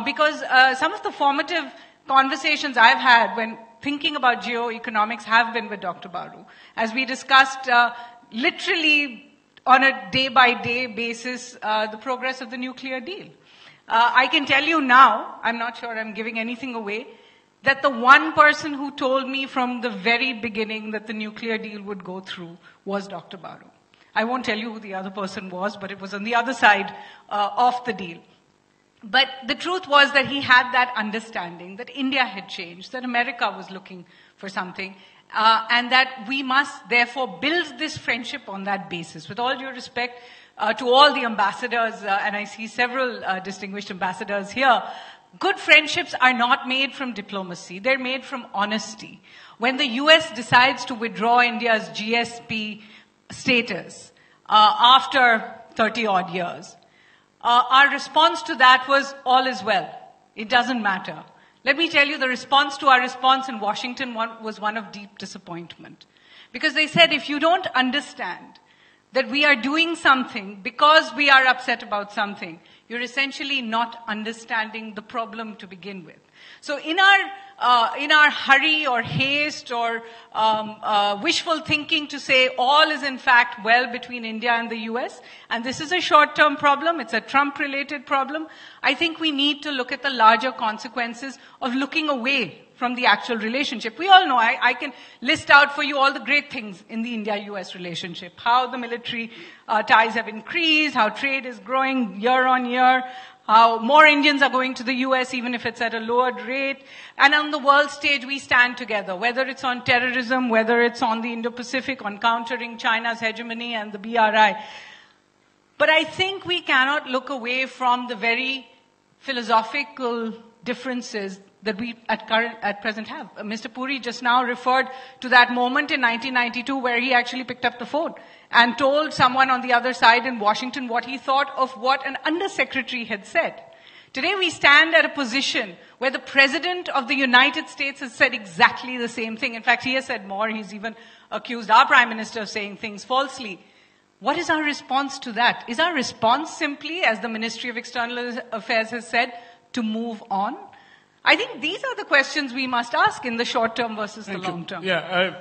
because some of the formative conversations I've had when thinking about geoeconomics have been with Dr. Baru. As we discussed literally on a day-by-day basis the progress of the nuclear deal. I can tell you now, I'm not sure I'm giving anything away, that the one person who told me from the very beginning that the nuclear deal would go through was Dr. Baru. I won't tell you who the other person was, but it was on the other side of the deal. But the truth was that he had that understanding that India had changed, that America was looking for something, and that we must therefore build this friendship on that basis. With all due respect to all the ambassadors, and I see several distinguished ambassadors here, good friendships are not made from diplomacy. They're made from honesty. When the US decides to withdraw India's GSP status after 30 odd years, our response to that was all is well. It doesn't matter. Let me tell you, the response to our response in Washington was one of deep disappointment. Because they said, if you don't understand that we are doing something because we are upset about something, you're essentially not understanding the problem to begin with. So in our hurry or haste or wishful thinking to say all is in fact well between India and the US, and this is a short-term problem, it's a Trump-related problem, I think we need to look at the larger consequences of looking away from the actual relationship. We all know, I can list out for you all the great things in the India-US relationship. How the military ties have increased, how trade is growing year on year, how more Indians are going to the US even if it's at a lowered rate. And on the world stage we stand together, whether it's on terrorism, whether it's on the Indo-Pacific, on countering China's hegemony and the BRI. But I think we cannot look away from the very philosophical differences that we at present have. Mr. Puri just now referred to that moment in 1992 where he actually picked up the phone and told someone on the other side in Washington what he thought of what an undersecretary had said. Today we stand at a position where the President of the United States has said exactly the same thing. In fact, he has said more. He's even accused our Prime Minister of saying things falsely. What is our response to that? Is our response simply, as the Ministry of External Affairs has said, to move on? I think these are the questions we must ask in the short term versus the long term. Yeah,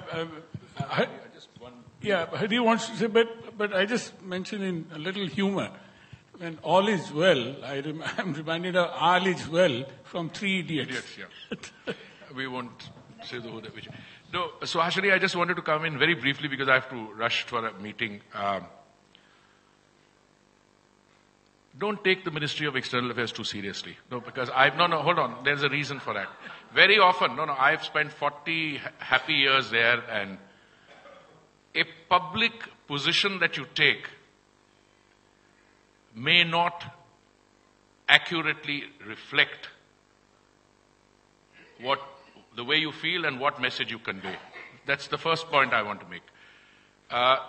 Hari wants to say, but I just mentioned in a little humor, when all is well, I'm reminded of all is well from Three Idiots. Yeah. We won't say the word. No, so actually I just wanted to come in very briefly because I have to rush for a meeting. Don't take the Ministry of External Affairs too seriously. No, because hold on. There's a reason for that. Very often, I've spent 40 happy years there, and a public position that you take may not accurately reflect the way you feel and what message you convey. That's the first point I want to make.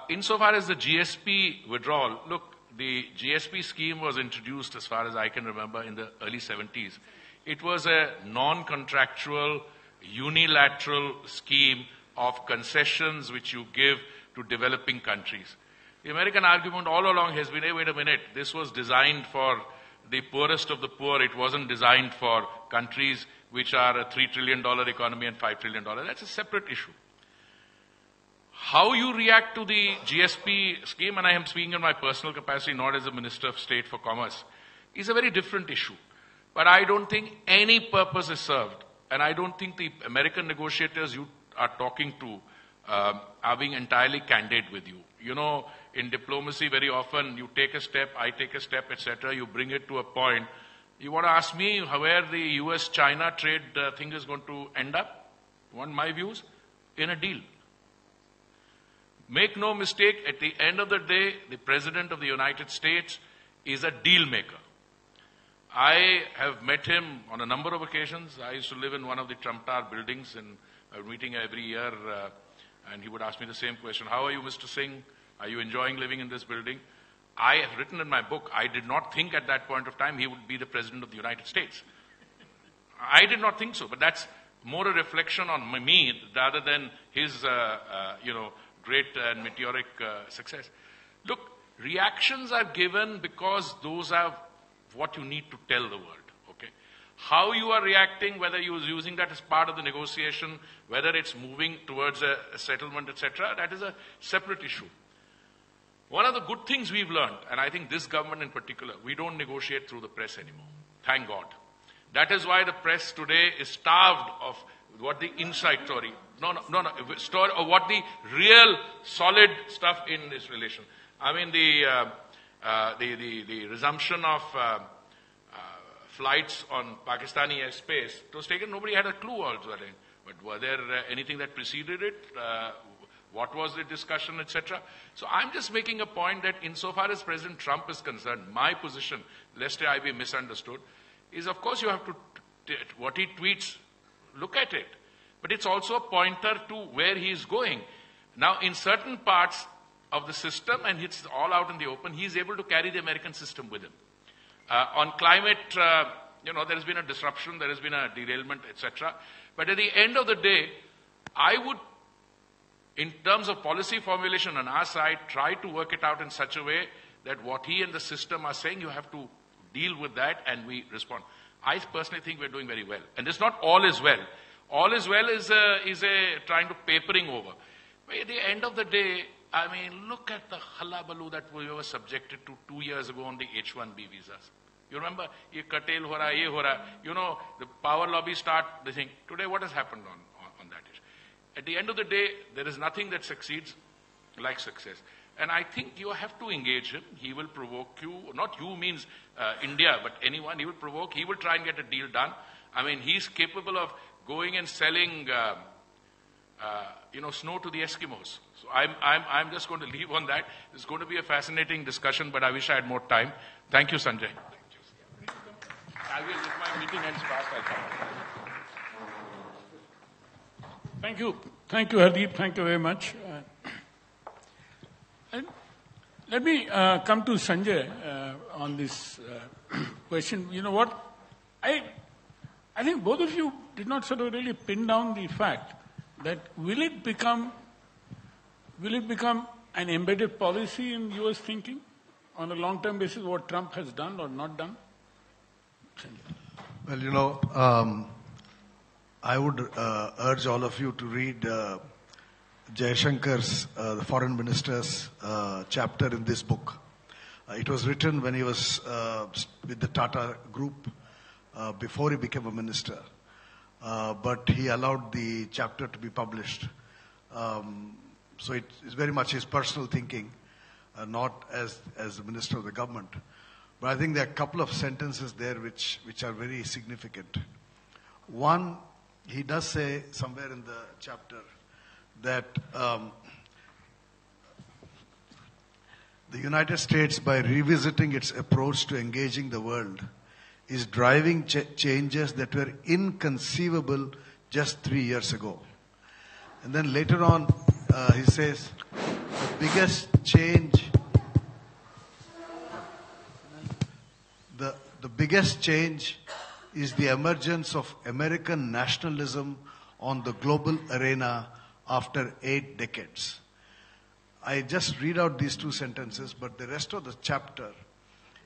Insofar as the GSP withdrawal, look, the GSP scheme was introduced, as far as I can remember, in the early 70s. It was a non-contractual, unilateral scheme of concessions which you give to developing countries. The American argument all along has been, hey, wait a minute, this was designed for the poorest of the poor. It wasn't designed for countries which are a $3 trillion economy and $5 trillion. That's a separate issue. How you react to the GSP scheme, and I am speaking in my personal capacity, not as a Minister of State for Commerce, is a very different issue. But I don't think any purpose is served. And I don't think the American negotiators you are talking to are being entirely candid with you. In diplomacy, very often you take a step, I take a step, etc. You bring it to a point. You want to ask me where the US-China trade thing is going to end up? want my views, in a deal. Make no mistake, at the end of the day, the President of the United States is a deal maker. I have met him on a number of occasions. I used to live in one of the Trump Tower buildings, and I was meeting every year, and he would ask me the same question: how are you, Mr. Singh? Are you enjoying living in this building? I have written in my book, I did not think at that point of time he would be the President of the United States. I did not think so, but that's more a reflection on me rather than his, great and meteoric success. Look, reactions are given because those are what you need to tell the world, okay? How you are reacting, whether you are using that as part of the negotiation, whether it's moving towards a settlement, etc., that is a separate issue. One of the good things we've learned, and I think this government in particular, we don't negotiate through the press anymore. Thank God. That is why the press today is starved of what the inside story, story of what the real solid stuff in this relation. I mean, the resumption of flights on Pakistani airspace, it was taken, nobody had a clue also. But were there anything that preceded it? What was the discussion, etc.? So I'm just making a point that insofar as President Trump is concerned, my position, lest I be misunderstood, is of course you have to, what he tweets, look at it. But it's also a pointer to where he is going. Now, in certain parts of the system, and it's all out in the open, he's able to carry the American system with him. On climate, there has been a disruption, there has been a derailment, etc. But at the end of the day, I would, in terms of policy formulation on our side, try to work it out in such a way that what he and the system are saying, you have to deal with that and we respond. I personally think we're doing very well. And it's not all is well. All is well is a trying to papering over. But at the end of the day, I mean, look at the hullabaloo that we were subjected to 2 years ago on the H-1B visas. You remember, ye curtail ho raha, ye ho raha. The power lobby start the thing. Today, what has happened on that issue? At the end of the day, there is nothing that succeeds like success. And I think you have to engage him. He will provoke you. Not you means India, but anyone. He will provoke. He will try and get a deal done. I mean, he's capable of going and selling, snow to the Eskimos. So I'm just going to leave on that. It's going to be a fascinating discussion, but I wish I had more time. Thank you, Sanjay. I will, if my meeting ends fast, I'll come. Thank you. Thank you, Hardeep. Thank you very much. And let me come to Sanjay on this question. You know what? I think both of you did not sort of really pin down the fact that will it become an embedded policy in US thinking on a long-term basis, what Trump has done or not done? Well, I would urge all of you to read Jaishankar's, the foreign minister's chapter in this book. It was written when he was with the Tata Group before he became a minister. But he allowed the chapter to be published. So it is very much his personal thinking, not as the minister of the government. But I think there are a couple of sentences there which are very significant. One, he does say somewhere in the chapter that the United States, by revisiting its approach to engaging the world, is driving changes that were inconceivable just 3 years ago. And then later on, he says, the biggest change is the emergence of American nationalism on the global arena after 8 decades. I just read out these 2 sentences, but the rest of the chapter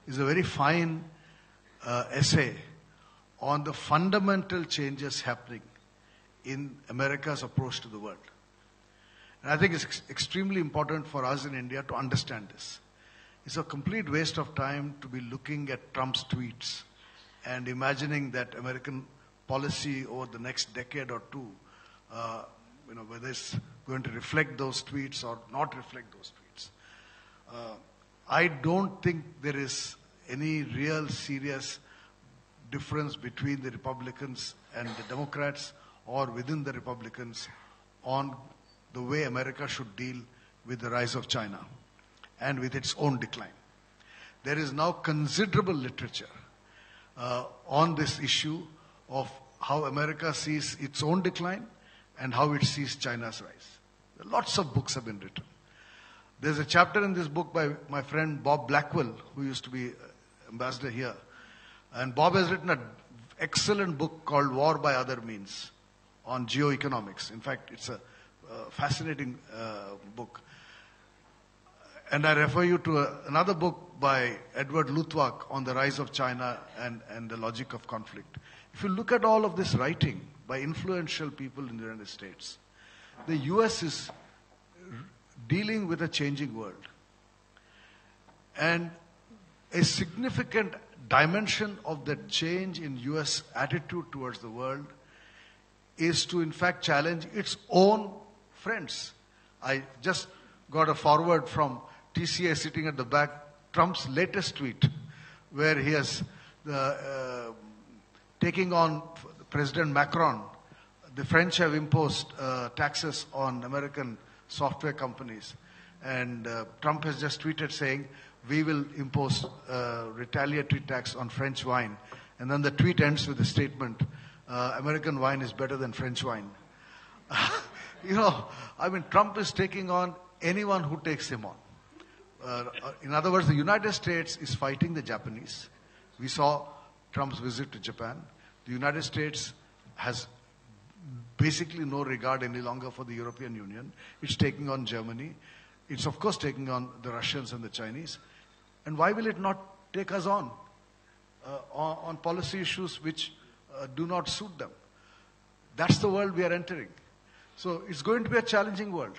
is a very fine essay on the fundamental changes happening in America's approach to the world. And I think it's extremely important for us in India to understand this. It's a complete waste of time to be looking at Trump's tweets and imagining that American policy over the next decade or 2, whether it's going to reflect those tweets or not reflect those tweets. I don't think there is any real serious difference between the Republicans and the Democrats or within the Republicans on the way America should deal with the rise of China and with its own decline. There is now considerable literature on this issue of how America sees its own decline and how it sees China's rise. Lots of books have been written. There's a chapter in this book by my friend Bob Blackwell, who used to be ambassador here. And Bob has written an excellent book called War by Other Means on geoeconomics. In fact, it's a fascinating book. And I refer you to another book by Edward Luttwak on the rise of China and the logic of conflict. If you look at all of this writing by influential people in the United States, the US is dealing with a changing world. And a significant dimension of that change in US attitude towards the world is to in fact challenge its own friends. I just got a forward from TCA sitting at the back, Trump's latest tweet, where he has taking on President Macron. The French have imposed taxes on American software companies. And Trump has just tweeted saying, we will impose retaliatory tax on French wine. And then the tweet ends with a statement, American wine is better than French wine. Trump is taking on anyone who takes him on. In other words, the United States is fighting the Japanese. We saw Trump's visit to Japan. The United States has basically no regard any longer for the European Union. It's taking on Germany. It's of course taking on the Russians and the Chinese. And why will it not take us on policy issues which do not suit them? That's the world we are entering. So it's going to be a challenging world.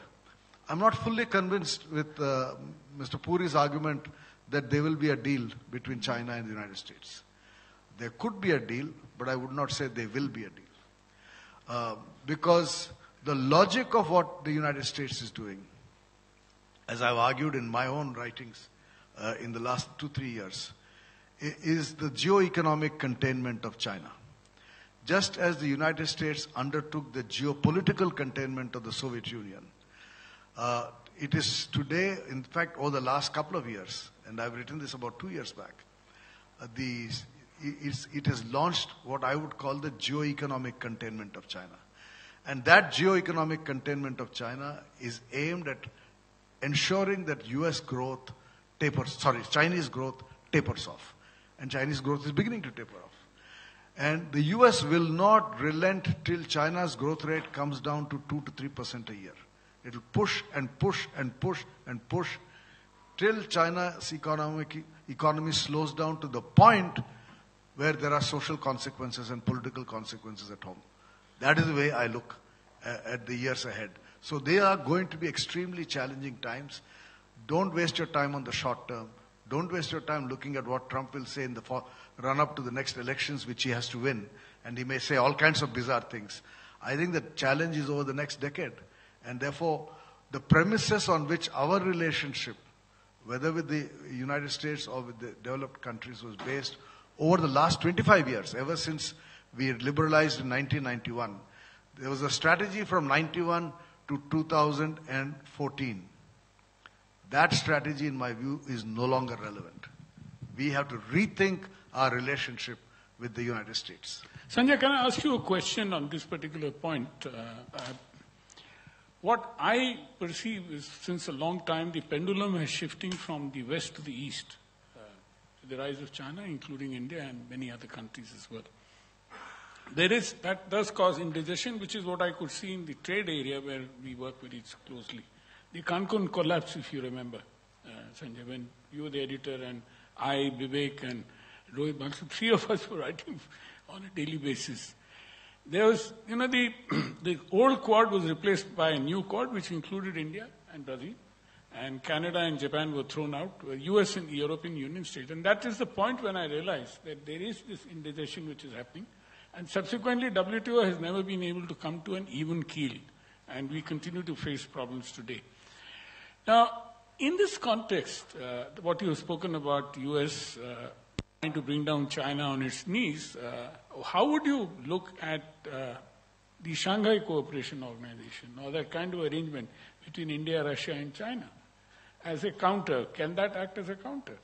I'm not fully convinced with Mr. Puri's argument that there will be a deal between China and the United States. There could be a deal, but I would not say there will be a deal. Because the logic of what the United States is doing, as I've argued in my own writings in the last 2-3 years, is the geo-economic containment of China. Just as the United States undertook the geopolitical containment of the Soviet Union, it is today, in fact, over the last couple of years, and I've written this about 2 years back, it has launched what I would call the geo-economic containment of China. And that geo-economic containment of China is aimed at ensuring that Chinese growth tapers off. And Chinese growth is beginning to taper off. And the US will not relent till China's growth rate comes down to 2 to 3% a year. It will push and push and push and push till China's economy slows down to the point where there are social consequences and political consequences at home. That is the way I look at the years ahead. So they are going to be extremely challenging times. Don't waste your time on the short term. Don't waste your time looking at what Trump will say in the run-up to the next elections, which he has to win. And he may say all kinds of bizarre things. I think the challenge is over the next decade. And therefore, the premises on which our relationship, whether with the United States or with the developed countries, was based over the last 25 years, ever since we liberalized in 1991. There was a strategy from 91 to 2014. That strategy, in my view, is no longer relevant. We have to rethink our relationship with the United States. Sanjay, can I ask you a question on this particular point? What I perceive is, since a long time, the pendulum is shifting from the west to the east. The rise of China, including India and many other countries as well. That does cause indigestion, which is what I could see in the trade area where we work very closely. The Cancun collapse, if you remember, Sanjay, when you were the editor and I, Vivek and Rohit Bansal, 3 of us were writing on a daily basis. There was, the old Quad was replaced by a new Quad, which included India and Brazil. And Canada and Japan were thrown out, US and European Union stayed. And that is the point when I realized that there is this indigestion which is happening. And subsequently, WTO has never been able to come to an even keel. And we continue to face problems today. Now, in this context, what you have spoken about US trying to bring down China on its knees, how would you look at the Shanghai Cooperation Organization or that kind of arrangement between India, Russia and China as a counter. Can that act as a counter?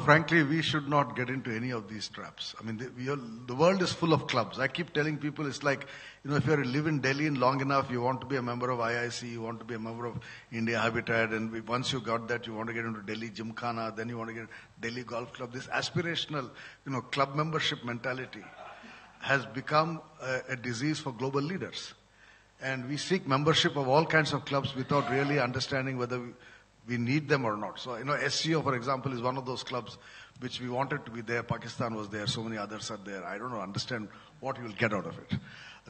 Frankly, we should not get into any of these traps. I mean, the world is full of clubs. I keep telling people it's like, if you live in Delhi long enough, you want to be a member of IIC, you want to be a member of India Habitat, and once you got that, you want to get into Delhi Gymkhana, then you want to get Delhi Golf Club. This aspirational, club membership mentality has become a disease for global leaders. And we seek membership of all kinds of clubs without really understanding whether we need them or not. So, SCO, for example, is one of those clubs which we wanted to be there. Pakistan was there. So many others are there. I don't understand what you will get out of it.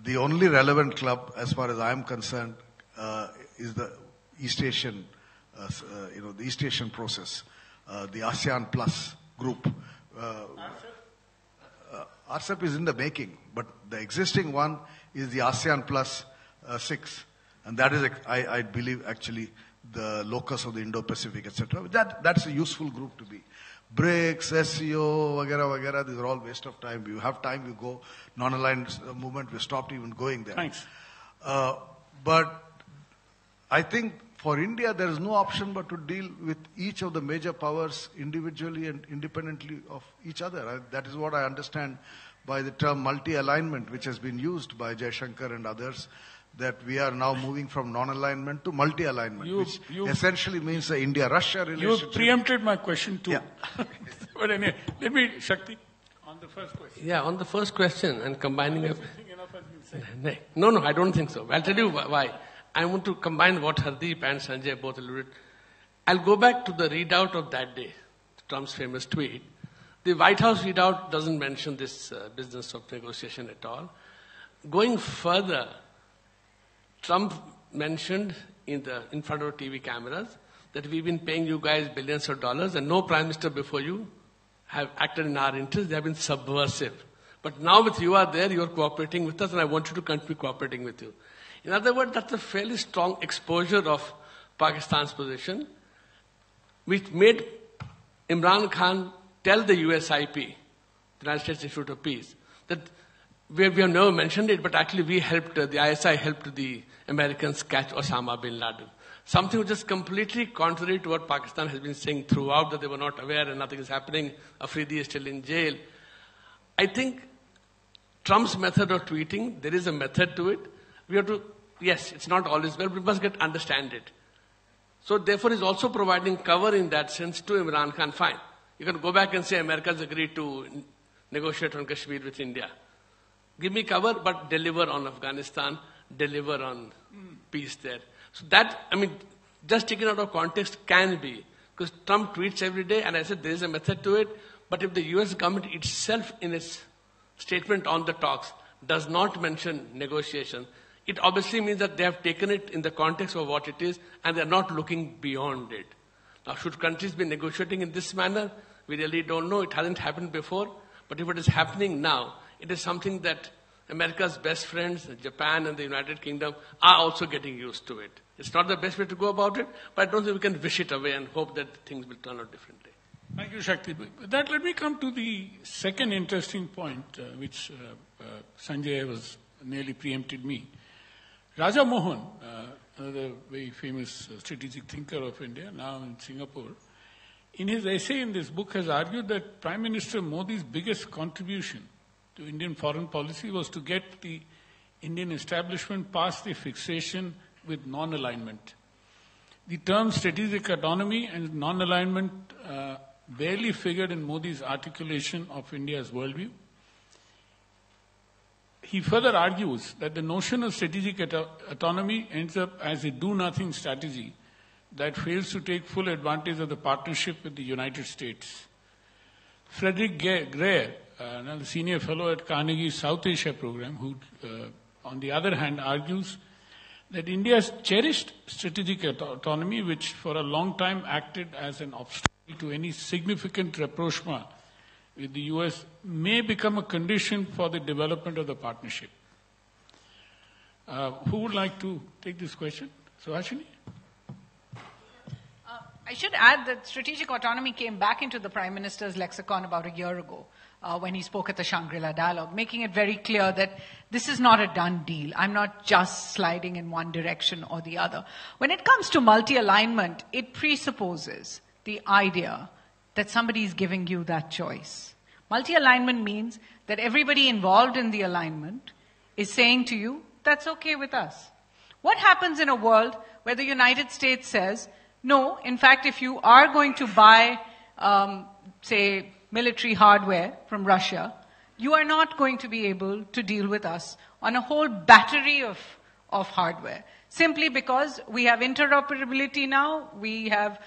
The only relevant club, as far as I'm concerned, is the East Asian, the East Asian process, the ASEAN Plus group. RCEP is in the making, but the existing one is the ASEAN Plus 6. And that is, I believe, actually, the locus of the Indo-Pacific, etc. That's a useful group to be. BRICS, SCO, wagera, these are all waste of time. You have time, you go. Non-aligned movement, we stopped even going there. Thanks. But I think for India, there is no option but to deal with each of the major powers individually and independently of each other. That is what I understand by the term multi-alignment, which has been used by Jaishankar and others, that we are now moving from non-alignment to multi-alignment, which essentially means the India-Russia relationship. You preempted my question too. Yeah. But anyway, let me, Shakti, on the first question. Yeah, on the first question and combining... I think enough has been said. No, I don't think so. I'll tell you why. I want to combine what Hardeep and Sanjay both alluded. I'll go back to the readout of that day, Trump's famous tweet. The White House readout doesn't mention this business of negotiation at all. Going further, Trump mentioned in front of TV cameras that we've been paying you guys billions of dollars and no prime minister before you have acted in our interest. They have been subversive. But now with you are there, you're cooperating with us and I want you to continue cooperating with you. In other words, that's a fairly strong exposure of Pakistan's position, which made Imran Khan tell the USIP, the United States Institute of Peace, that we have never mentioned it, but actually we helped, the ISI helped the Americans catch Osama bin Laden. Something which is completely contrary to what Pakistan has been saying throughout, that they were not aware and nothing is happening. Afridi is still in jail. I think Trump's method of tweeting, there is a method to it. We have to, yes, it's not always well, but we must understand it. So therefore he's also providing cover in that sense to Imran Khan. Fine. You can go back and say America's agreed to negotiate on Kashmir with India. Give me cover, but deliver on Afghanistan, deliver on peace there. So that, just taken out of context can be. Because Trump tweets every day, and I said there is a method to it. But if the US government itself in its statement on the talks does not mention negotiation, it obviously means that they have taken it in the context of what it is, and they're not looking beyond it. Now, should countries be negotiating in this manner? We really don't know. It hasn't happened before. But if it is happening now, it is something that America's best friends, Japan and the United Kingdom, are also getting used to it. It's not the best way to go about it, but I don't think we can wish it away and hope that things will turn out differently. Thank you, Shakti. With that, let me come to the second interesting point, which Sanjay was nearly preempted me. Raja Mohan, another very famous strategic thinker of India, now in Singapore, in his essay in this book has argued that Prime Minister Modi's biggest contribution to Indian foreign policy was to get the Indian establishment past the fixation with non-alignment. The terms strategic autonomy and non-alignment barely figured in Modi's articulation of India's worldview. He further argues that the notion of strategic autonomy ends up as a do-nothing strategy that fails to take full advantage of the partnership with the United States. Frederick Greer, the senior fellow at Carnegie's South Asia program, who, on the other hand, argues that India's cherished strategic autonomy, which for a long time acted as an obstacle to any significant rapprochement with the US, may become a condition for the development of the partnership. Who would like to take this question? Suhasini? I should add that strategic autonomy came back into the Prime Minister's lexicon about a year ago when he spoke at the Shangri-La Dialogue, making it very clear that this is not a done deal. I'm not just sliding in one direction or the other. When it comes to multi-alignment, it presupposes the idea that somebody is giving you that choice. Multi-alignment means that everybody involved in the alignment is saying to you, that's okay with us. What happens in a world where the United States says, no, in fact, if you are going to buy, say, military hardware from Russia, you are not going to be able to deal with us on a whole battery of hardware. Simply because we have interoperability now, we have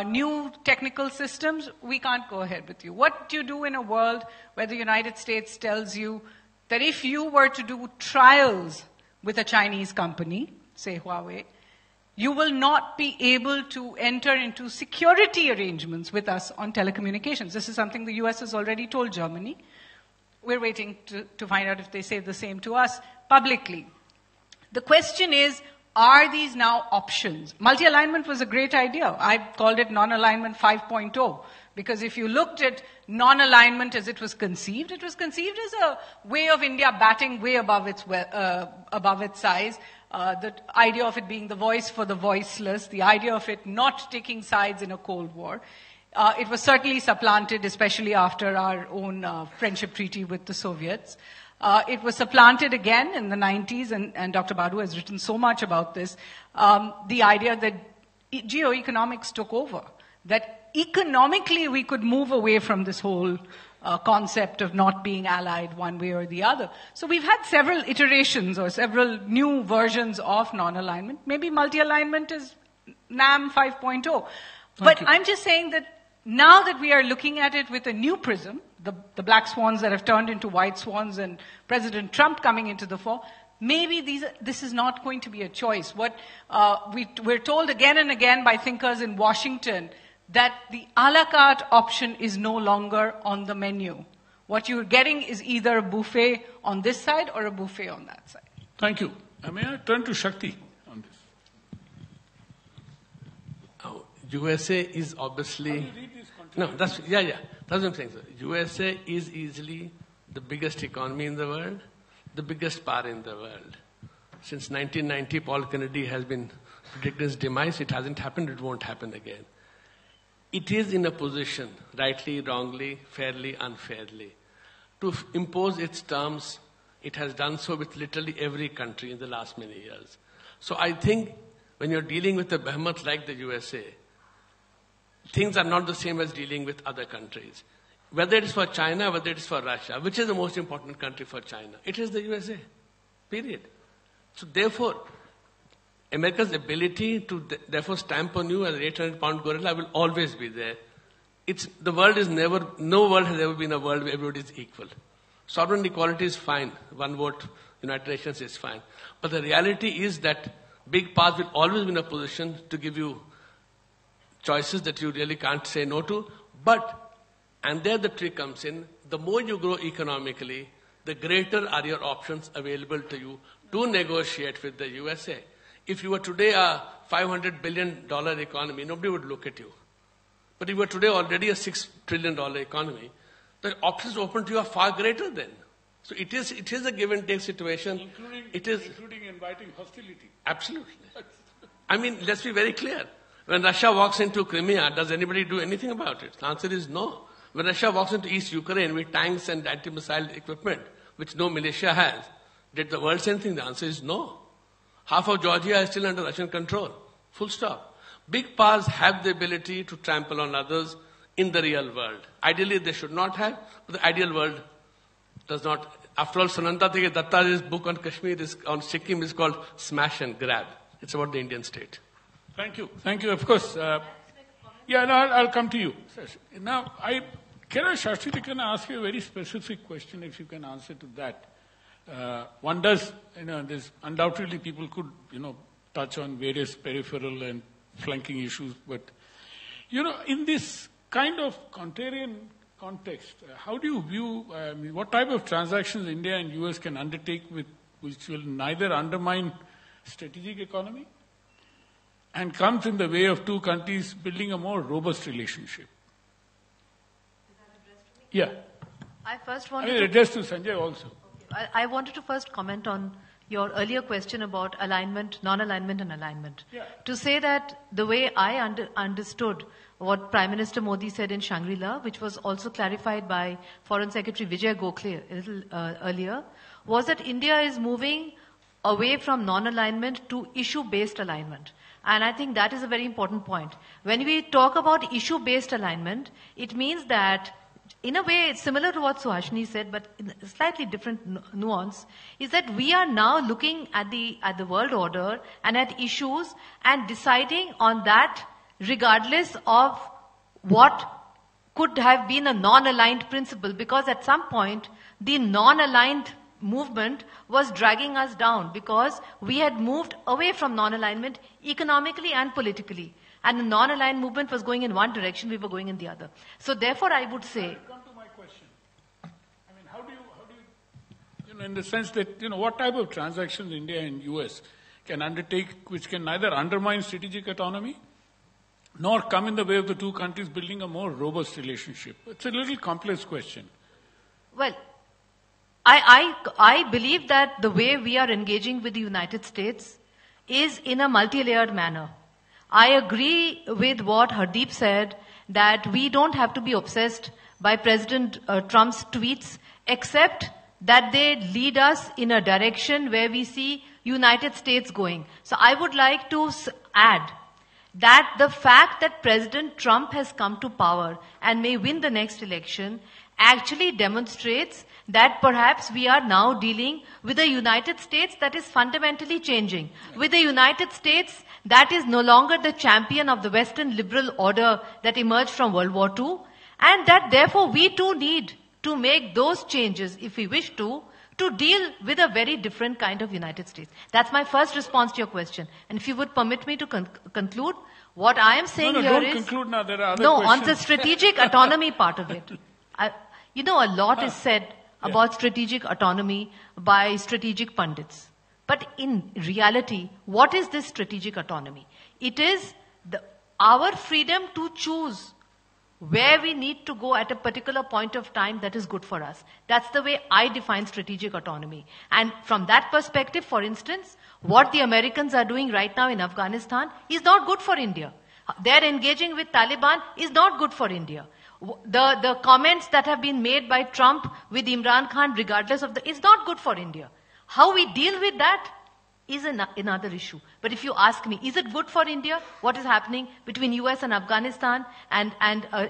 new technical systems, we can't go ahead with you. What do you do in a world where the United States tells you that if you were to do trials with a Chinese company, say Huawei, you will not be able to enter into security arrangements with us on telecommunications. This is something the US has already told Germany. We're waiting to find out if they say the same to us publicly. The question is, are these now options? Multi-alignment was a great idea. I called it non-alignment 5.0. Because if you looked at non-alignment as it was conceived as a way of India batting way above its size. The idea of it being the voice for the voiceless, the idea of it not taking sides in a Cold War. It was certainly supplanted, especially after our own friendship treaty with the Soviets. It was supplanted again in the 90s, and Dr. Badu has written so much about this, the idea that geoeconomics took over, that economically we could move away from this whole concept of not being allied one way or the other. So we've had several iterations or several new versions of non-alignment. Maybe multi-alignment is NAM 5.0. But I'm just saying that now that we are looking at it with a new prism, the black swans that have turned into white swans and President Trump coming into the fore, maybe this is not going to be a choice. What we're told again and again by thinkers in Washington that the a la carte option is no longer on the menu. What you're getting is either a buffet on this side or a buffet on that side. Thank you. May I turn to Shakti on this? USA is obviously... No, that's what I'm saying, sir. USA is easily the biggest economy in the world, the biggest power in the world. Since 1990, Paul Kennedy has been predicting his demise. It hasn't happened, it won't happen again. It is in a position, rightly, wrongly, fairly, unfairly, to impose its terms. It has done so with literally every country in the last many years. So I think when you're dealing with a behemoth like the USA, things are not the same as dealing with other countries. Whether it is for China, whether it is for Russia, which is the most important country for China? It is the USA, period. So therefore, America's ability to therefore stamp on you as an 800-pound gorilla will always be there. No world has ever been a world where everybody is equal. Sovereign equality is fine. One vote, United Nations is fine. But the reality is that big powers will always be in a position to give you choices that you really can't say no to. And there the trick comes in, the more you grow economically, the greater are your options available to you to negotiate with the USA. If you were today a $500 billion economy, nobody would look at you. But if you were today already a $6 trillion economy, the options open to you are far greater then. So it is a give and take situation. Including inviting hostility. Absolutely. I mean, let's be very clear. When Russia walks into Crimea, does anybody do anything about it? The answer is no. When Russia walks into East Ukraine with tanks and anti-missile equipment, which no militia has, did the world say anything? The answer is no. Half of Georgia is still under Russian control. Full stop. Big powers have the ability to trample on others in the real world. Ideally, they should not have, but the ideal world does not. After all, Sananda Datta's book on Kashmir, on Sikkim, is called Smash and Grab. It's about the Indian state. Thank you. Thank you. Of course. I'll come to you. Now, Shastri, can I ask you a very specific question, if you can answer to that? One does, there's undoubtedly people could, touch on various peripheral and flanking issues, but, in this kind of contrarian context, how do you view, what type of transactions India and US can undertake which will neither undermine strategic economy and comes in the way of two countries building a more robust relationship. Yeah. I first I wanted mean, to... address to Sanjay also. I wanted to first comment on your earlier question about alignment, non-alignment and alignment. Yeah. To say that the way I understood what Prime Minister Modi said in Shangri-La, which was also clarified by Foreign Secretary Vijay Gokhale a little earlier, was that India is moving away from non-alignment to issue-based alignment. And I think that is a very important point. When we talk about issue-based alignment, it means that in a way, it's similar to what Suhasini said, but in a slightly different nuance, is that we are now looking at the world order and at issues and deciding on that regardless of what could have been a non-aligned principle, because at some point, the non-aligned movement was dragging us down because we had moved away from non-alignment economically and politically. And the non-aligned movement was going in one direction, we were going in the other. So therefore I would say... Come to my question. I mean, how do you in the sense that, what type of transactions India and US can undertake which can neither undermine strategic autonomy nor come in the way of the two countries building a more robust relationship? It's a little complex question. Well, I believe that the way we are engaging with the United States is in a multi-layered manner. I agree with what Hardeep said, that we don't have to be obsessed by President Trump's tweets, except that they lead us in a direction where we see United States going. So I would like to add that the fact that President Trump has come to power and may win the next election actually demonstrates that perhaps we are now dealing with a United States that is fundamentally changing, with a United States that is no longer the champion of the Western liberal order that emerged from World War II, and that therefore we too need to make those changes, if we wish to deal with a very different kind of United States. That's my first response to your question. And if you would permit me to conclude, what I am saying here don't is... conclude now, there are other No, questions. on the strategic autonomy part of it. A lot is said about strategic autonomy by strategic pundits. But in reality, what is this strategic autonomy? It is our freedom to choose where we need to go at a particular point of time that is good for us. That's the way I define strategic autonomy. And from that perspective, for instance, what the Americans are doing right now in Afghanistan is not good for India. Their engaging with Taliban is not good for India. The comments that have been made by Trump with Imran Khan, regardless of is not good for India. How we deal with that is another issue. But if you ask me, is it good for India, what is happening between US and Afghanistan and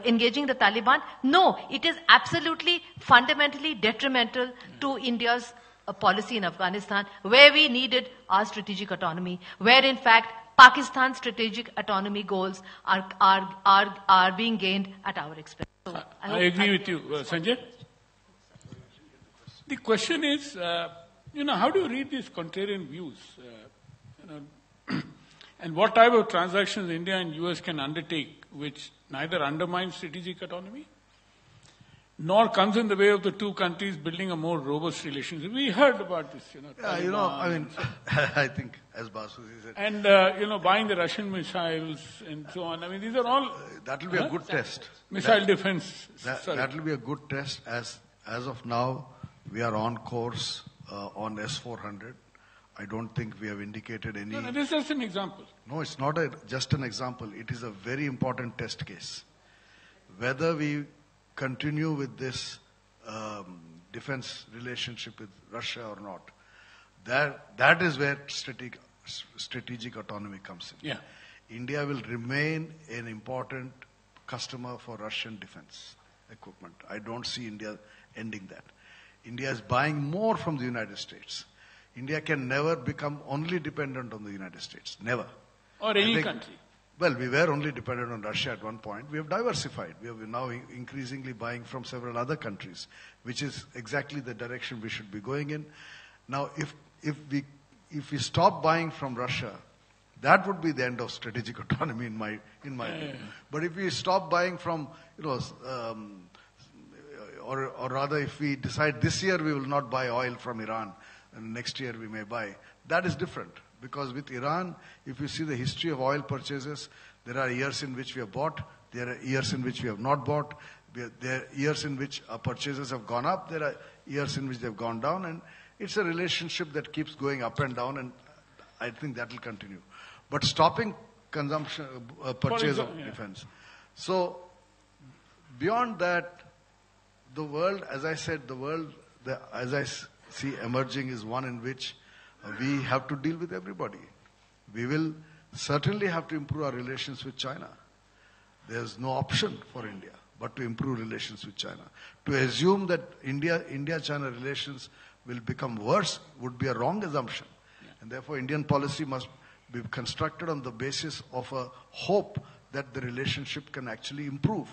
engaging the Taliban? No, it is absolutely fundamentally detrimental to India's policy in Afghanistan, where we needed our strategic autonomy, where in fact Pakistan's strategic autonomy goals are being gained at our expense. So I agree with you, Sanjay. The question is, how do you read these contrarian views? And what type of transactions India and US can undertake which neither undermines strategic autonomy nor comes in the way of the two countries building a more robust relationship? We heard about this, I think, as Basuji said. And, buying the Russian missiles and so on. I mean, these are all... that will be a good test. Missile defense. That will be a good test. As of now, we are on course on S-400. I don't think we have indicated any... No, this is just an example. No, it's not just an example. It is a very important test case. Whether we continue with this defense relationship with Russia or not, that is where strategic autonomy comes in. Yeah. India will remain an important customer for Russian defense equipment. I don't see India ending that. India is buying more from the United States. India can never become only dependent on the United States. Never. Or any country. Well, we were only dependent on Russia at one point. We have diversified. We are now increasingly buying from several other countries, which is exactly the direction we should be going in. Now, if we stop buying from Russia, that would be the end of strategic autonomy in my view. But if we stop buying from, or rather if we decide this year we will not buy oil from Iran and next year we may buy, that is different. Because with Iran, if you see the history of oil purchases, there are years in which we have bought, there are years in which we have not bought, there are years in which our purchases have gone up, there are years in which they have gone down, and it's a relationship that keeps going up and down, and I think that will continue. But stopping consumption, purchase of defense. So, beyond that, the world, as I said, as I see emerging is one in which we have to deal with everybody. We will certainly have to improve our relations with China. There's no option for India but to improve relations with China. To assume that India-China relations will become worse would be a wrong assumption. And therefore, Indian policy must be constructed on the basis of a hope that the relationship can actually improve,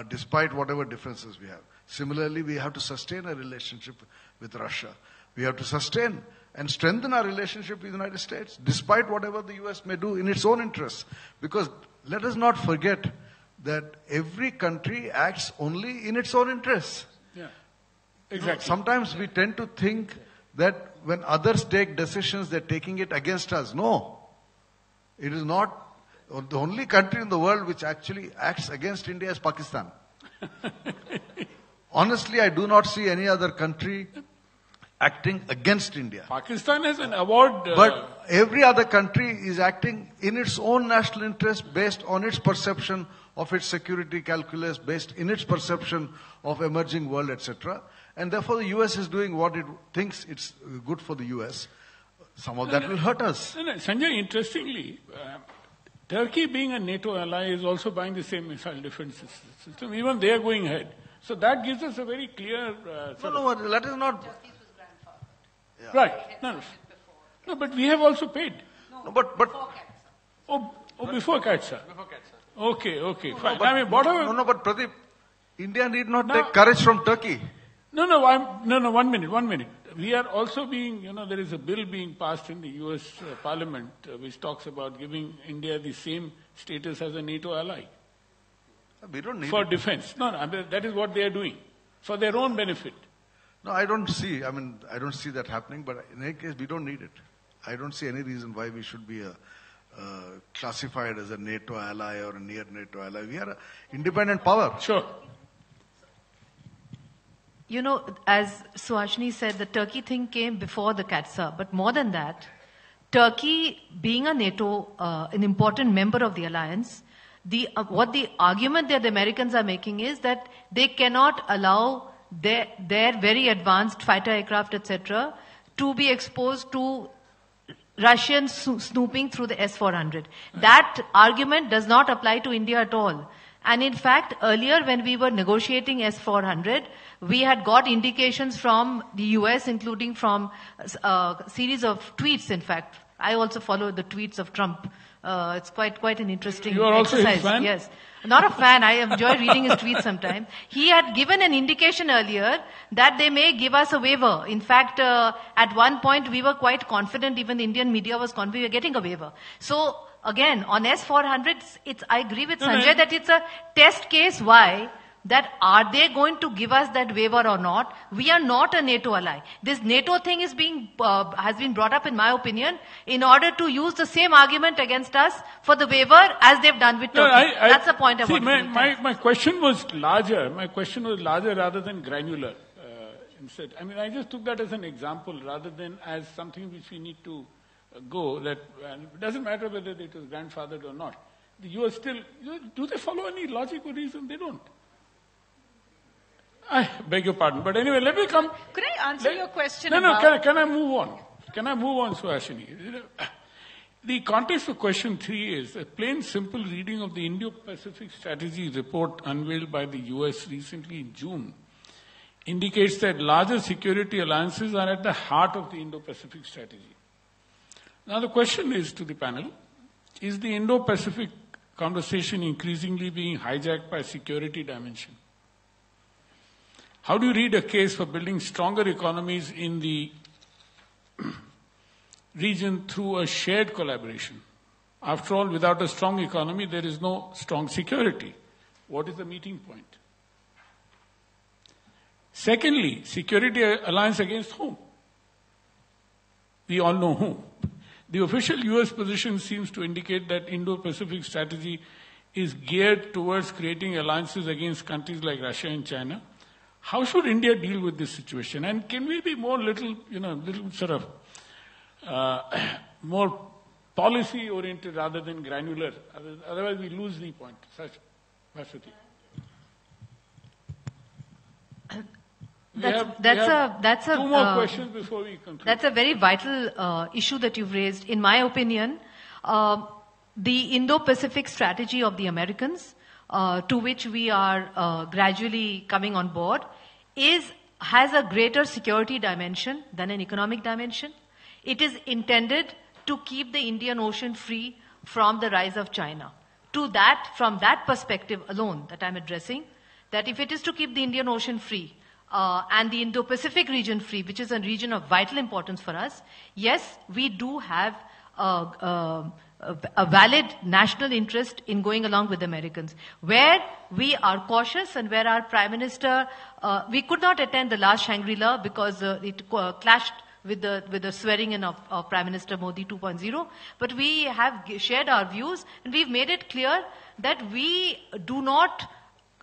despite whatever differences we have. Similarly, we have to sustain a relationship with Russia. We have to sustain and strengthen our relationship with the United States, despite whatever the US may do in its own interests. Because let us not forget that every country acts only in its own interests. Yeah, exactly. Sometimes we tend to think that when others take decisions, they're taking it against us. No. It is not. The only country in the world which actually acts against India is Pakistan. Honestly, I do not see any other country acting against India. Pakistan has an award. But every other country is acting in its own national interest based on its perception of its security calculus, based in its perception of emerging world, etc. And therefore the US is doing what it thinks it's good for the US. Some of that will hurt us. Sanjay, interestingly, Turkey being a NATO ally is also buying the same missile defense system. Even they are going ahead. So that gives us a very clear... No, that is not... Yeah. Right. No, but we have also paid. No, but before CATSA. Okay, fine. But, I mean, whatever... No, but Pradeep, India need not take courage from Turkey. No, 1 minute. We are also being, there is a bill being passed in the US Parliament which talks about giving India the same status as a NATO ally. We don't need for it. defense. No, that is what they are doing. For their own benefit. No, I don't see that happening, but in any case, we don't need it. I don't see any reason why we should be classified as a NATO ally or a near NATO ally. We are an independent power. Sure. As Suhasini said, the Turkey thing came before the CATSA. But more than that, Turkey being a NATO, an important member of the alliance, what the argument that the Americans are making is that they cannot allow their very advanced fighter aircraft, etc., to be exposed to Russian snooping through the S-400. That argument does not apply to India at all. And in fact, earlier when we were negotiating S-400, we had got indications from the US, including from a series of tweets, in fact. I also follow the tweets of Trump. It's quite an interesting You are exercise. Also his fan? Yes. Not a fan. I enjoy reading his tweets sometimes. He had given an indication earlier that they may give us a waiver. In fact, at one point we were quite confident, even the Indian media was confident we were getting a waiver. So, again, on S-400, I agree with Sanjay that it's a test case. Why? That are they going to give us that waiver or not? We are not a NATO ally. This NATO thing is has been brought up, in my opinion, in order to use the same argument against us for the waiver as they've done with Turkey. That's the point I want to make. My question was larger. My question was larger rather than granular. Instead, I just took that as an example rather than as something which we need to go. That it doesn't matter whether it was grandfathered or not. The US still, do they follow any logical reason? They don't. I beg your pardon. But anyway, let me come. Could I answer your question? Can I move on? Suhasini? The context of question 3 is a plain, simple reading of the Indo-Pacific Strategy report unveiled by the US recently in June indicates that larger security alliances are at the heart of the Indo-Pacific strategy. Now the question is to the panel, is the Indo-Pacific conversation increasingly being hijacked by a security dimension? How do you read a case for building stronger economies in the region through a shared collaboration? After all, without a strong economy, there is no strong security. What is the meeting point? Secondly, security alliance against whom? We all know whom. The official US position seems to indicate that Indo-Pacific strategy is geared towards creating alliances against countries like Russia and China. How should India deal with this situation? And can we be more little sort of more policy-oriented rather than granular? Otherwise, we lose the point. Bhaswati. That's a two more questions before we conclude. That's a very vital issue that you've raised. In my opinion, the Indo-Pacific strategy of the Americans, to which we are gradually coming on board, has a greater security dimension than an economic dimension. It is intended to keep the Indian Ocean free from the rise of China. From that perspective alone that I'm addressing, that if it is to keep the Indian Ocean free, and the Indo-Pacific region free, which is a region of vital importance for us, yes, we do have a valid national interest in going along with the Americans. Where we are cautious and where our Prime Minister, we could not attend the last Shangri-La because it clashed with the swearing in of Prime Minister Modi 2.0, but we have shared our views and we've made it clear that we do not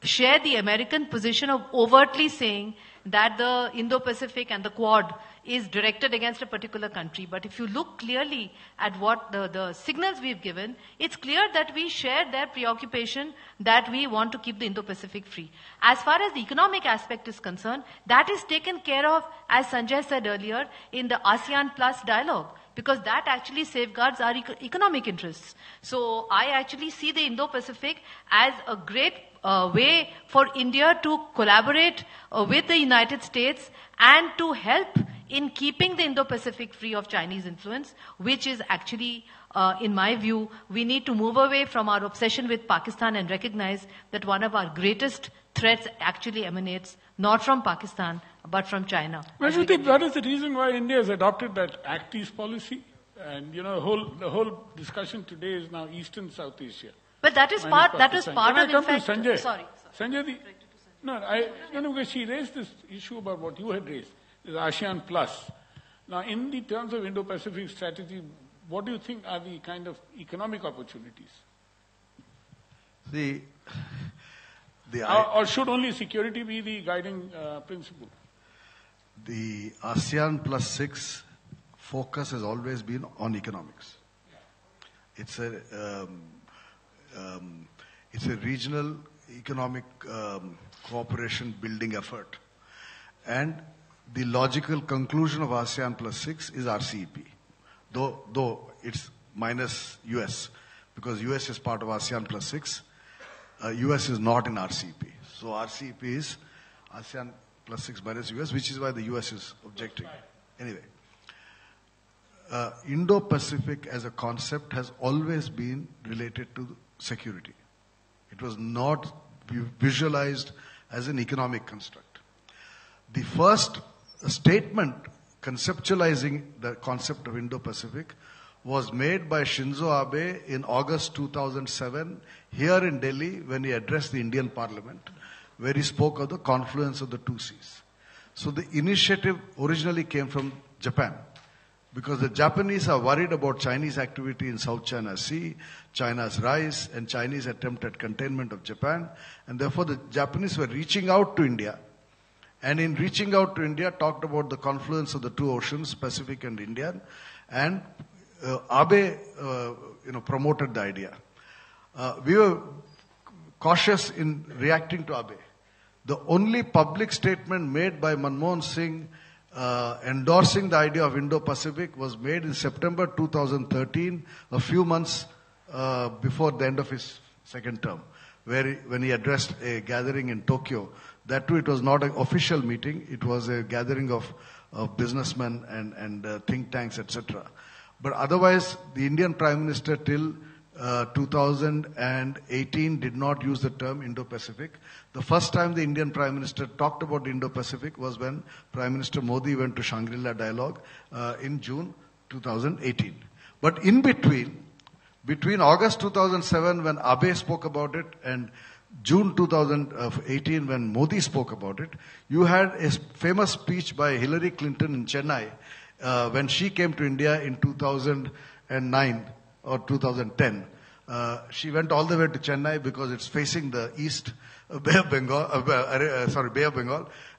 share the American position of overtly saying that the Indo-Pacific and the Quad is directed against a particular country. But if you look clearly at what the signals we've given, it's clear that we share their preoccupation that we want to keep the Indo-Pacific free. As far as the economic aspect is concerned, that is taken care of, as Sanjay said earlier, in the ASEAN Plus dialogue, because that actually safeguards our economic interests. So I actually see the Indo-Pacific as a great way for India to collaborate with the United States and to help in keeping the Indo-Pacific free of Chinese influence, which is actually, in my view, we need to move away from our obsession with Pakistan and recognize that one of our greatest threats actually emanates not from Pakistan, but from China. Well, you think that is the reason why India has adopted that Act East policy? And, the whole discussion today is now East and South Asia. But that is part of, in fact... Sanjay? Sorry. Sanjay, because she raised this issue about what you had raised, this ASEAN Plus. Now, in the terms of Indo-Pacific strategy, what do you think are the kind of economic opportunities? Or should only security be the guiding principle? The ASEAN Plus 6 focus has always been on economics. It's a regional economic cooperation building effort. And the logical conclusion of ASEAN Plus 6 is RCEP. Though it's minus US, because US is part of ASEAN Plus 6. US is not in RCEP. So RCEP is ASEAN Plus 6 minus US, which is why the US is objecting. Anyway, Indo-Pacific as a concept has always been related to security. It was not visualized as an economic construct. The first statement conceptualizing the concept of Indo-Pacific was made by Shinzo Abe in August 2007 here in Delhi when he addressed the Indian Parliament, where he spoke of the confluence of the two seas. So the initiative originally came from Japan, because the Japanese are worried about Chinese activity in South China Sea, China's rise, and Chinese attempt at containment of Japan. And therefore the Japanese were reaching out to India. And in reaching out to India, talked about the confluence of the two oceans, Pacific and Indian. And Abe, promoted the idea. We were cautious in reacting to Abe. The only public statement made by Manmohan Singh endorsing the idea of Indo-Pacific was made in September 2013, a few months before the end of his second term, when he addressed a gathering in Tokyo. That too, it was not an official meeting. It was a gathering of businessmen and think tanks, etc. But otherwise, the Indian Prime Minister till 2018 did not use the term Indo-Pacific. The first time the Indian Prime Minister talked about Indo-Pacific was when Prime Minister Modi went to Shangri-La Dialogue in June 2018. But in between August 2007 when Abe spoke about it and June 2018 when Modi spoke about it, you had a famous speech by Hillary Clinton in Chennai when she came to India in 2000 2009 or 2010. She went all the way to Chennai because it's facing the east, Bay of Bengal,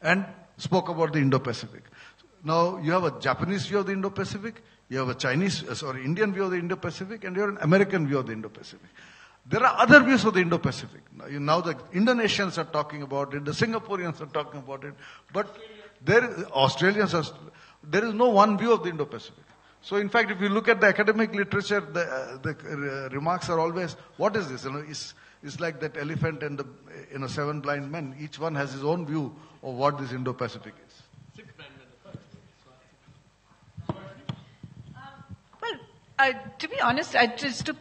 and spoke about the Indo-Pacific. Now, you have a Japanese view of the Indo-Pacific, you have a Indian view of the Indo-Pacific, and you have an American view of the Indo-Pacific. There are other views of the Indo-Pacific. Now the Indonesians are talking about it, the Singaporeans are talking about it, but there is no one view of the Indo-Pacific. So in fact, if you look at the academic literature, the remarks are always, what is this? It's like that elephant and the 7 blind men. Each one has his own view of what this Indo-Pacific is. To be honest, just to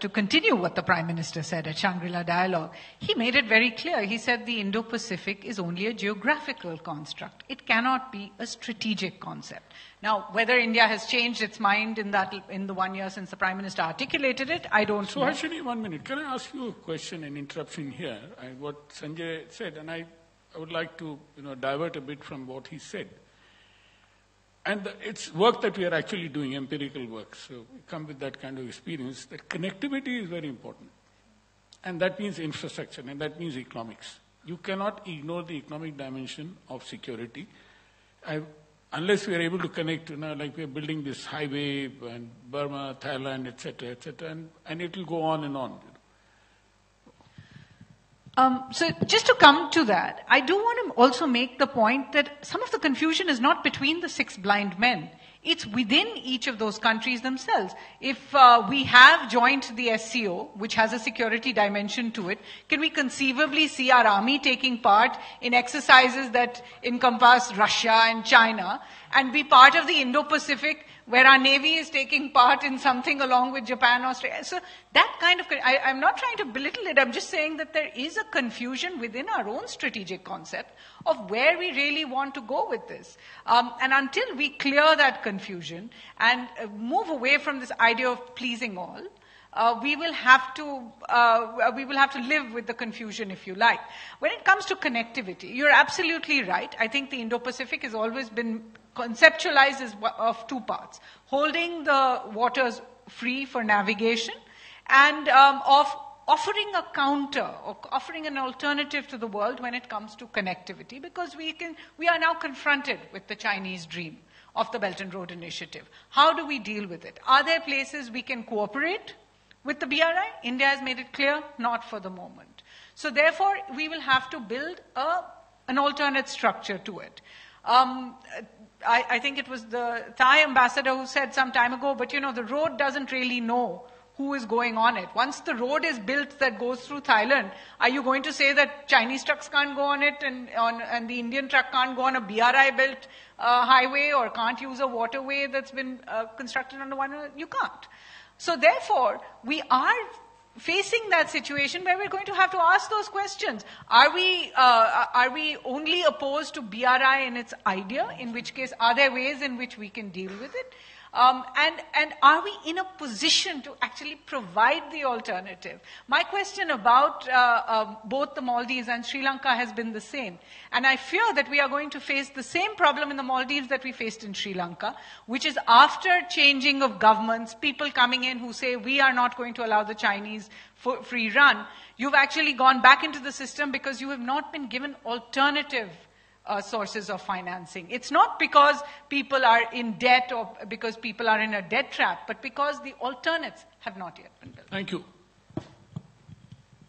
continue what the Prime Minister said at Shangri-La Dialogue, he made it very clear. He said the Indo-Pacific is only a geographical construct. It cannot be a strategic concept. Now, whether India has changed its mind in the 1 year since the Prime Minister articulated it, I don't know. So actually, 1 minute. Can I ask you a question, an interruption here? What Sanjay said, and I would like to divert a bit from what he said. And it's work that we are actually doing, empirical work. So we come with that kind of experience. That connectivity is very important. And that means infrastructure, and that means economics. You cannot ignore the economic dimension of security. Unless we are able to connect, like we are building this highway and Burma, Thailand, etc., and it will go on and on. So just to come to that, I do want to also make the point that some of the confusion is not between the 6 blind men. It's within each of those countries themselves. If we have joined the SCO, which has a security dimension to it, can we conceivably see our army taking part in exercises that encompass Russia and China and be part of the Indo-Pacific where our Navy is taking part in something along with Japan, Australia? So that kind of, I'm not trying to belittle it, I'm just saying that there is a confusion within our own strategic concept of where we really want to go with this. And until we clear that confusion and move away from this idea of pleasing all, we will have to live with the confusion, if you like. When it comes to connectivity, you're absolutely right. I think the Indo-Pacific has always been conceptualized as of 2 parts: holding the waters free for navigation, and of offering a counter or offering an alternative to the world when it comes to connectivity, because we are now confronted with the Chinese dream of the Belt and Road Initiative. How do we deal with it? Are there places we can cooperate with the BRI? India has made it clear, not for the moment. So therefore, we will have to build an alternate structure to it. I think it was the Thai ambassador who said some time ago, but the road doesn't really know who is going on it. Once the road is built that goes through Thailand, are you going to say that Chinese trucks can't go on it and the Indian truck can't go on a BRI built highway or can't use a waterway that's been constructed under one? You can't. So therefore, we are facing that situation where we're going to have to ask those questions. Are we only opposed to BRI in its idea? In which case, are there ways in which we can deal with it? And are we in a position to actually provide the alternative? My question about both the Maldives and Sri Lanka has been the same. And I fear that we are going to face the same problem in the Maldives that we faced in Sri Lanka, which is after changing of governments, people coming in who say, we are not going to allow the Chinese free run. You've actually gone back into the system because you have not been given alternative sources of financing. It's not because people are in debt or because people are in a debt trap, but because the alternates have not yet been built. Thank you.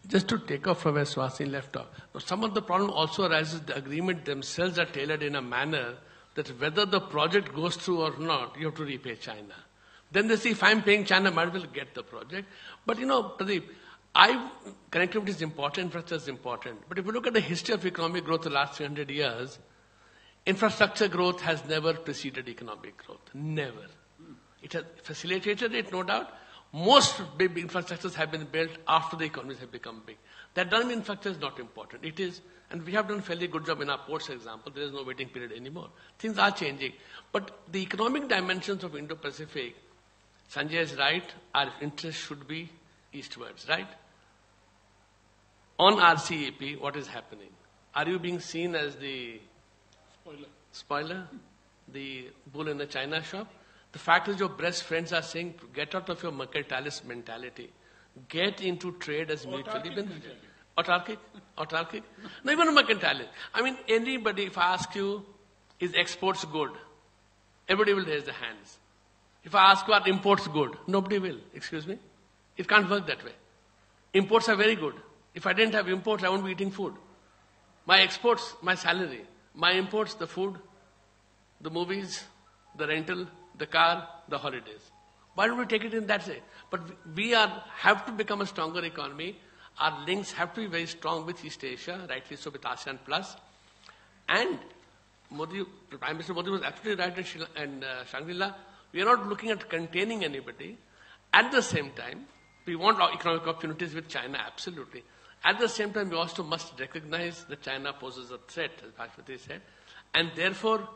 Just to take off from where Suhasini left off, some of the problem also arises, the agreement themselves are tailored in a manner that whether the project goes through or not, you have to repay China. Then they say, if I'm paying China, I might as well get the project. But Pradeep, connectivity is important, infrastructure is important. But if you look at the history of economic growth the last 300 years, infrastructure growth has never preceded economic growth. Never. It has facilitated it, no doubt. Most big infrastructures have been built after the economies have become big. That doesn't mean infrastructure is not important. It is, and we have done a fairly good job in our ports, for example. There is no waiting period anymore. Things are changing. But the economic dimensions of Indo-Pacific, Sanjay is right, our interest should be eastwards, right? On RCEP, what is happening? Are you being seen as the spoiler? The bull in the China shop? The fact is your best friends are saying, get out of your mercantilist mentality. Get into trade as mutually beneficial. Autarkic? No, even a mercantilist. I mean, anybody, if I ask you, is exports good? Everybody will raise their hands. If I ask you, are imports good? Nobody will. Excuse me? It can't work that way. Imports are very good. If I didn't have imports, I wouldn't be eating food. My exports, my salary. My imports, the food, the movies, the rental, the car, the holidays. Why don't we take it in that way? But we have to become a stronger economy. Our links have to be very strong with East Asia, rightly so with ASEAN Plus. And Prime Minister Modi was absolutely right in Shangri-La. We are not looking at containing anybody. At the same time, we want our economic opportunities with China, absolutely. At the same time, we also must recognize that China poses a threat, as Bhashpati said. And therefore,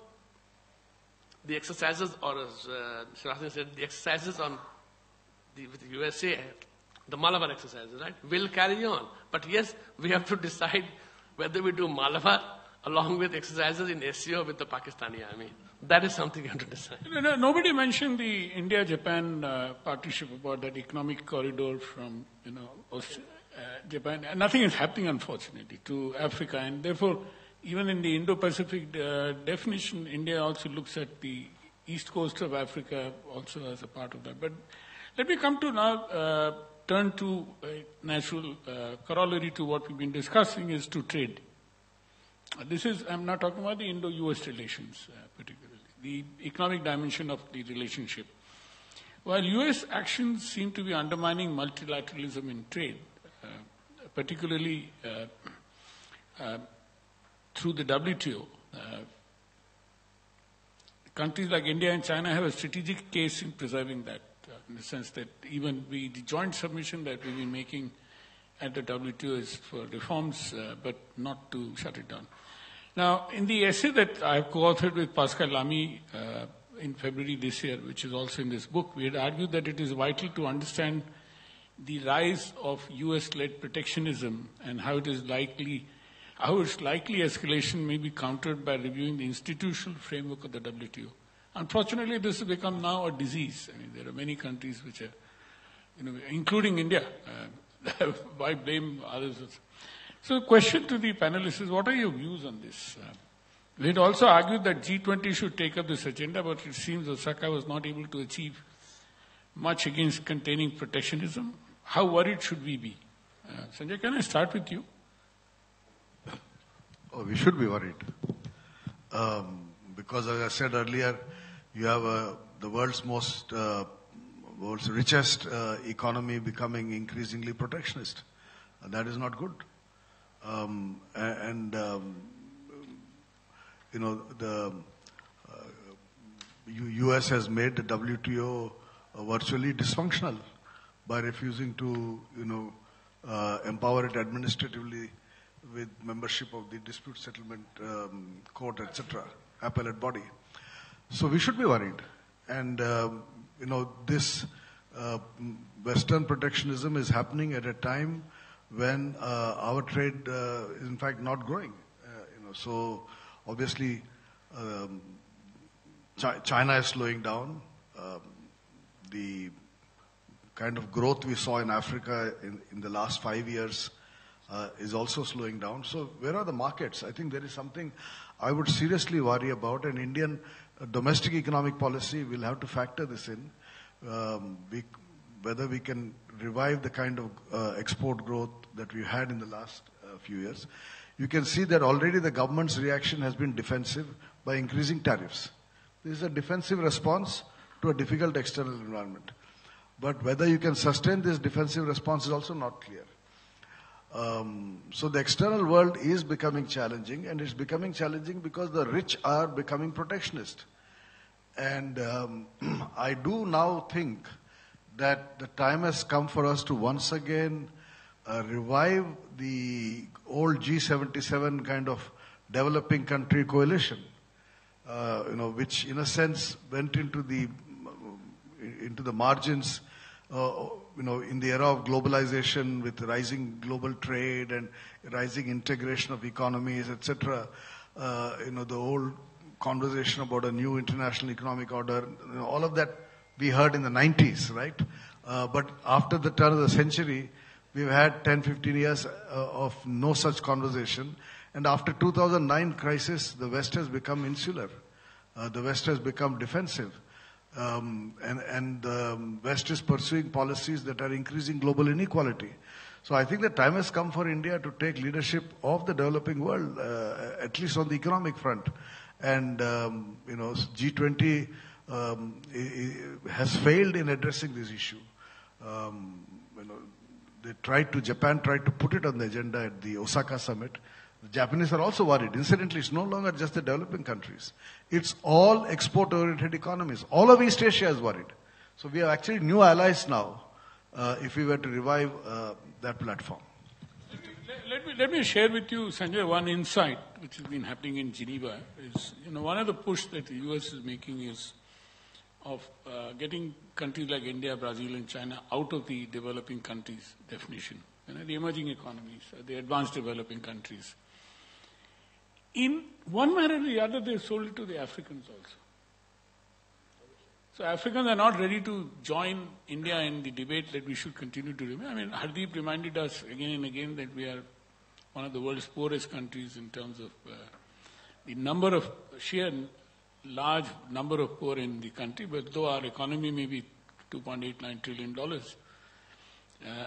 the exercises, or as Srivastava said, the exercises with the USA, the Malabar exercises, right, will carry on. But yes, we have to decide whether we do Malabar along with exercises in SCO with the Pakistani army. That is something you have to decide. Nobody mentioned the India-Japan partnership about that economic corridor from, Japan. Nothing is happening, unfortunately, to Africa. And therefore, even in the Indo-Pacific definition, India also looks at the east coast of Africa also as a part of that. But let me come to now, turn to a natural corollary to what we've been discussing is to trade. I'm not talking about the Indo-US relations particularly, the economic dimension of the relationship. While US actions seem to be undermining multilateralism in trade, particularly through the WTO, countries like India and China have a strategic case in preserving that, in the sense that even the joint submission that we've been making at the WTO is for reforms, but not to shut it down. Now, in the essay that I've co-authored with Pascal Lamy in February this year, which is also in this book, we had argued that it is vital to understand the rise of US-led protectionism and how its likely escalation may be countered by reviewing the institutional framework of the WTO. Unfortunately, this has become now a disease. I mean, there are many countries which are, including India. Why blame others? So the question to the panelists is, what are your views on this? We had also argued that G20 should take up this agenda, but it seems Osaka was not able to achieve much against containing protectionism. How worried should we be? Sanjay, can I start with you? Oh, we should be worried. Because as I said earlier, you have the world's richest economy becoming increasingly protectionist. That is not good. The US has made the WTO virtually dysfunctional by refusing to, empower it administratively with membership of the dispute settlement court, etc., appellate body. So we should be worried. And, this Western protectionism is happening at a time when our trade is in fact not growing. So obviously China is slowing down. The kind of growth we saw in Africa in the last 5 years is also slowing down. So where are the markets? I think there is something I would seriously worry about, and Indian domestic economic policy will have to factor this in. Whether we can revive the kind of export growth that we had in the last few years. You can see that already the government's reaction has been defensive by increasing tariffs. This is a defensive response to a difficult external environment. But whether you can sustain this defensive response is also not clear. So the external world is becoming challenging, and it's becoming challenging because the rich are becoming protectionist. And I do now think that the time has come for us to once again revive the old G77 kind of developing country coalition, which in a sense went into the margins, in the era of globalization with rising global trade and rising integration of economies, etc. The old conversation about a new international economic order, all of that we heard in the 90s, right? But after the turn of the century, we've had 10, 15 years of no such conversation. And after 2009 crisis, the West has become insular. The West has become defensive. And the West is pursuing policies that are increasing global inequality. So I think the time has come for India to take leadership of the developing world, at least on the economic front. And, G20 has failed in addressing this issue. Japan tried to put it on the agenda at the Osaka summit. The Japanese are also worried. Incidentally, it's no longer just the developing countries. It's all export-oriented economies. All of East Asia is worried. So we have actually new allies now, if we were to revive that platform. Let me share with you, Sanjay, one insight which has been happening in Geneva. Is one of the push that the US is making is of getting countries like India, Brazil, and China out of the developing countries definition. The emerging economies, the advanced developing countries. In one manner or the other, they sold it to the Africans also. So Africans are not ready to join India in the debate that we should continue to remain. I mean, Hardeep reminded us again and again that we are one of the world's poorest countries in terms of the number of sheer large number of poor in the country, but though our economy may be $2.89 trillion,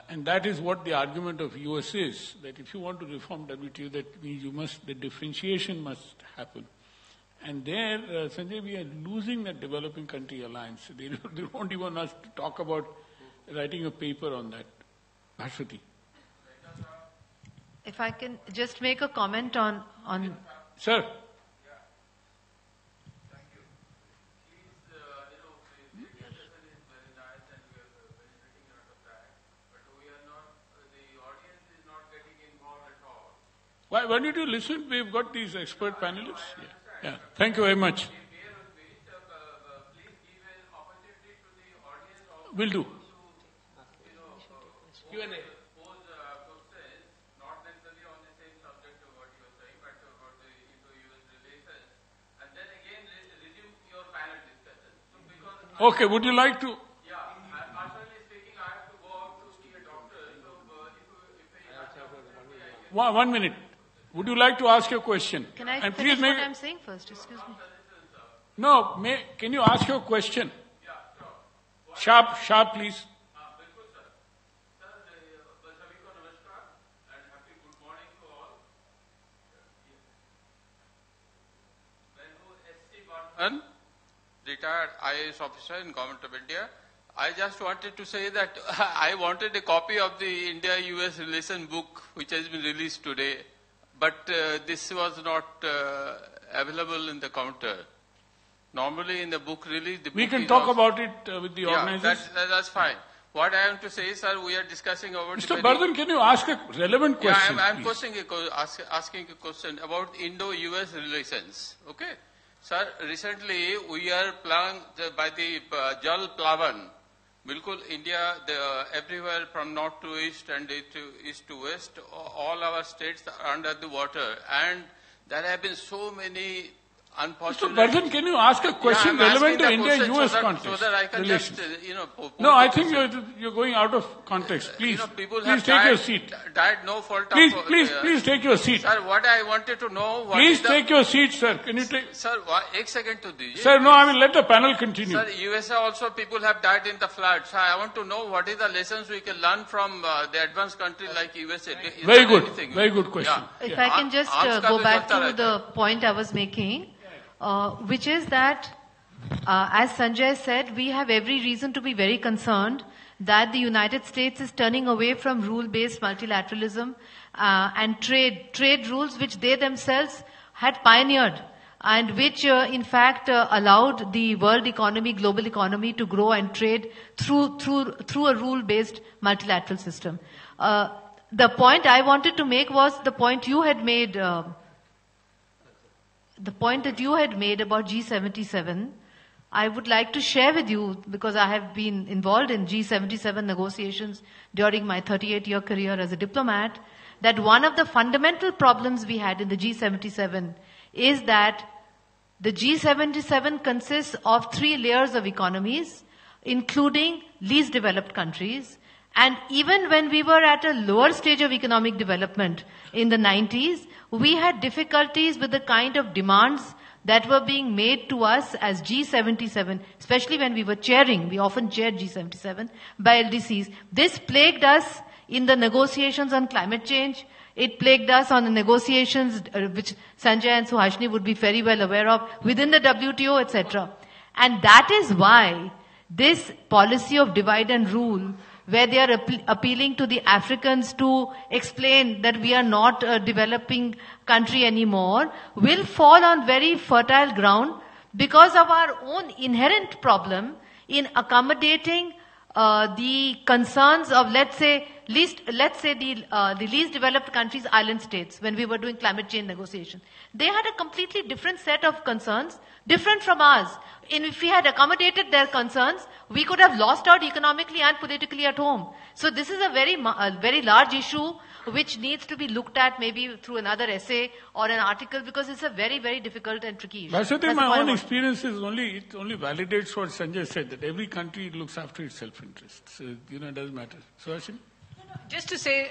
and that is what the argument of US is, that if you want to reform WTO, that means the differentiation must happen. And there, Sanjay, we are losing that developing country alliance. They won't even want us to talk about writing a paper on that. Bhashwati. If I can just make a comment on... Sir. Why did you listen? We've got these expert panelists. Yeah. Thank you very much. Will do. Q&A. Okay, would you like to? Yeah, personally speaking, I have to go out to see a doctor. So, 1 minute. Would you like to ask your question? Can I finish what I'm saying first? Excuse me. No, can you ask your question? Yeah, sure. Sharp, please. Bilkul, sir. Sir, sabhi ko namaskar and happy good morning to all. S.C. Bardhan, retired IAS officer in Government of India. I just wanted to say that I wanted a copy of the India-US relation book which has been released today. But this was not available in the counter. Normally in the book release, the book we can talk about it with the organizers. That's fine. What I am to say, sir, we are discussing about... Mr. Bardhan, can you ask a relevant question? I am asking a question about Indo-US relations. Okay. Sir, recently we are planned by the Jal Plavan. Bilkul, India, everywhere from north to east and east to west, all our states are under the water. And there have been so many unfortunate... Mr. Bardhan, can you ask a question relevant to India-US context? So that I can relations. just, No, I think you're going out of context. Please, please take your seat. Died no fault Please take your seat. Sir, what I wanted to know... Please take your seat, sir. Can you take... Sir, 1 second to this. Sir, no, I will let the panel continue. Sir, USA also people have died in the flood. So I want to know what is the lessons we can learn from the advanced country like USA. Very good. Very good question. Yeah. If I can just go back to the point I was making, which is that, as Sanjay said, we have every reason to be very concerned that the United States is turning away from rule-based multilateralism and trade rules which they themselves had pioneered and which in fact allowed the world economy, global economy to grow and trade through a rule-based multilateral system. The point I wanted to make was the point you had made, the point that you had made about G77. I would like to share with you, because I have been involved in G77 negotiations during my 38-year career as a diplomat, that one of the fundamental problems we had in the G77 is that The G77 consists of 3 layers of economies, including least developed countries. And even when we were at a lower stage of economic development in the 90s, we had difficulties with the kind of demands that were being made to us as G77, especially when we were chairing, we often chaired G77 by LDCs. This plagued us in the negotiations on climate change. It plagued us on the negotiations, which Sanjay and Suhashini would be very well aware of, within the WTO, etc. And that is why this policy of divide and rule, where they are appealing to the Africans to explain that we are not a developing country anymore, will fall on very fertile ground because of our own inherent problem in accommodating the concerns of, let's say the least developed countries, island states, when we were doing climate change negotiation. They had a completely different set of concerns, different from ours. And if we had accommodated their concerns, we could have lost out economically and politically at home. So this is a very large issue which needs to be looked at maybe through another essay or an article, because it's a very, very difficult and tricky issue. Vasudev, my own experience is only validates what Sanjay said, that every country looks after its self-interest. So, it doesn't matter. Suhashini? Just to say,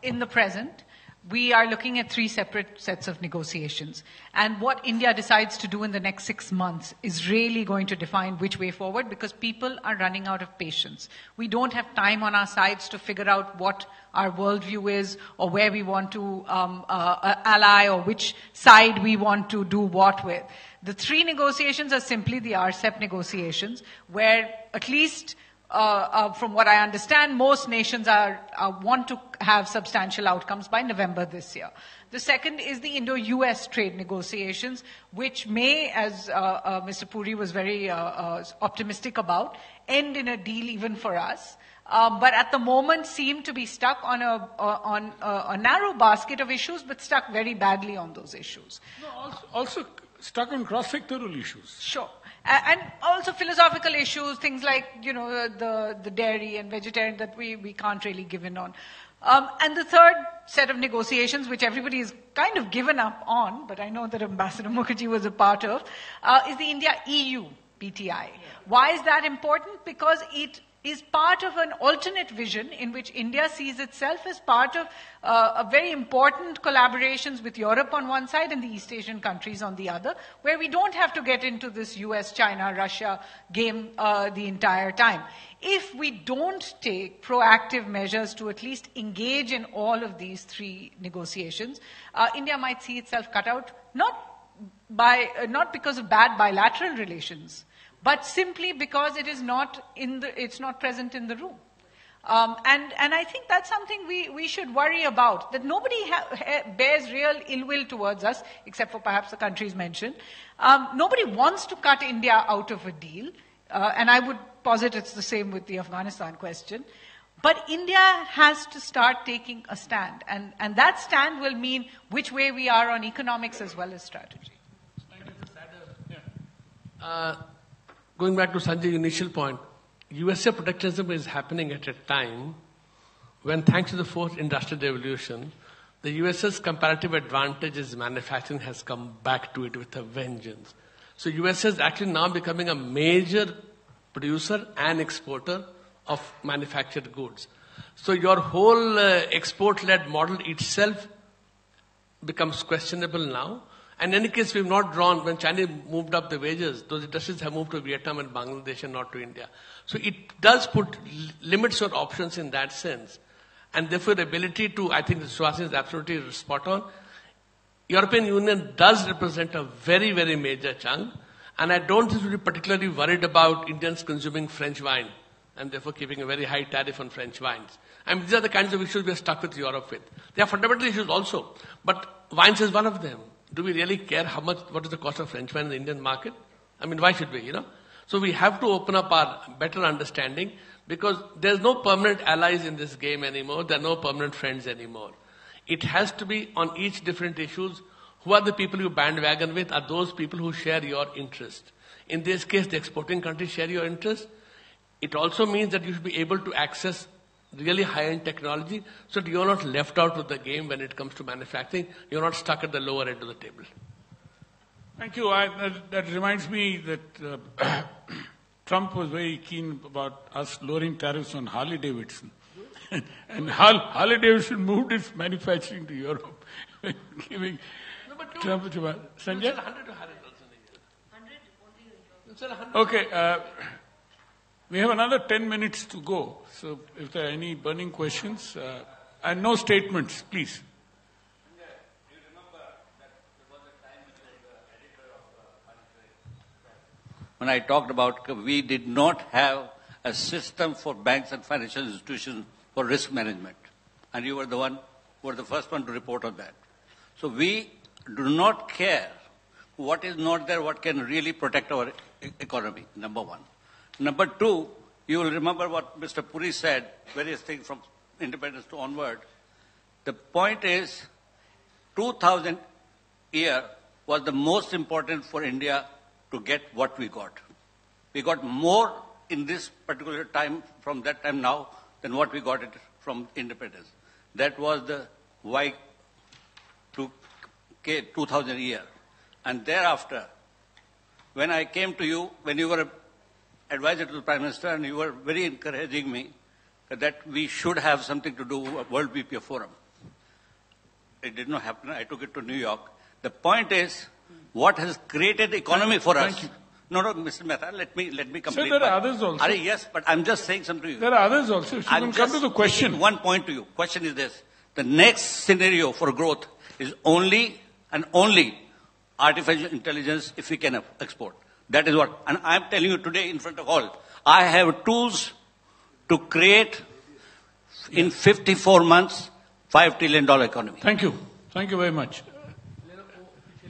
in the present, we are looking at 3 separate sets of negotiations. And what India decides to do in the next 6 months is really going to define which way forward, because people are running out of patience. We don't have time on our sides to figure out what our worldview is, or where we want to ally, or which side we want to do what with. The 3 negotiations are simply the RCEP negotiations, where at least from what I understand, most nations want to have substantial outcomes by November this year. The second is the Indo-US trade negotiations, which may, as Mr. Puri was very optimistic about, end in a deal even for us. But at the moment seem to be stuck on a narrow basket of issues, but stuck very badly on those issues. No, also stuck on cross-sectoral issues. Sure. And also philosophical issues, things like, the dairy and vegetarian that we can't really give in on. And the third set of negotiations, which everybody is kind of given up on, but I know that Ambassador Mukherjee was a part of, is the India-EU PTI. Yeah. Why is that important? Because it is part of an alternate vision in which India sees itself as part of a very important collaborations with Europe on one side and the East Asian countries on the other, where we don't have to get into this US, China, Russia game the entire time. If we don't take proactive measures to at least engage in all of these 3 negotiations, India might see itself cut out, not because of bad bilateral relations, but simply because it is it's not present in the room. And I think that's something we should worry about, that nobody bears real ill will towards us, except for perhaps the countries mentioned. Nobody wants to cut India out of a deal, and I would posit it's the same with the Afghanistan question. But India has to start taking a stand, and that stand will mean which way we are on economics as well as strategy. Going back to Sanjay's initial point, USA protectionism is happening at a time when, thanks to the 4th industrial revolution, the US's comparative advantage as manufacturing has come back to it with a vengeance. So USA is actually now becoming a major producer and exporter of manufactured goods. So your whole export-led model itself becomes questionable now. And in any case, we've not drawn, when China moved up the wages, those industries have moved to Vietnam and Bangladesh and not to India. So it does put limits your options in that sense. And therefore the ability to, I think Suhasini is absolutely spot on. European Union does represent a very, very major chunk. And I don't think we'll be particularly worried about Indians consuming French wine and therefore keeping a very high tariff on French wines. And these are the kinds of issues we are stuck with Europe with. They are fundamental issues also. But wines is one of them. Do we really care what is the cost of French wine in the Indian market? I mean, why should we, So we have to open up our better understanding, because there's no permanent allies in this game anymore. There are no permanent friends anymore. It has to be on each different issues. Who are the people you bandwagon with? Are those people who share your interest? In this case, the exporting countries share your interest. It also means that you should be able to access really high-end technology, so that you're not left out of the game when it comes to manufacturing. You're not stuck at the lower end of the table. Thank you. That reminds me that Trump was very keen about us lowering tariffs on Harley Davidson. And Harley Davidson moved its manufacturing to Europe, giving Trump a Sanjay? 100 to 100. Okay, we have another 10 minutes to go. So if there are any burning questions, and no statements, please. When I talked about we did not have a system for banks and financial institutions for risk management. And you were the first one to report on that. So we do not care what is not there, what can really protect our economy, number one. Number two, you will remember what Mr. Puri said, various things from independence to onward. The point is, 2000 year was the most important for India to get what we got. We got more in this particular time, from that time now, than what we got it from independence. That was the why to 2000 year. And thereafter, when I came to you, when you were advisor to the Prime Minister, and you were very encouraging me that we should have something to do with World BPO Forum. It did not happen. I took it to New York. The point is, what has created economy for us? Thank you. No, Mr. Mehta, let me complete. Sir, there are others also. Yes, but I'm just saying something to you. There are others also. If you can come to the question. One point to you. Question is this. The next scenario for growth is only and only artificial intelligence if we can export. That is what. And I'm telling you today in front of all, I have tools to create in 54 months, $5 trillion economy. Thank you. Thank you very much.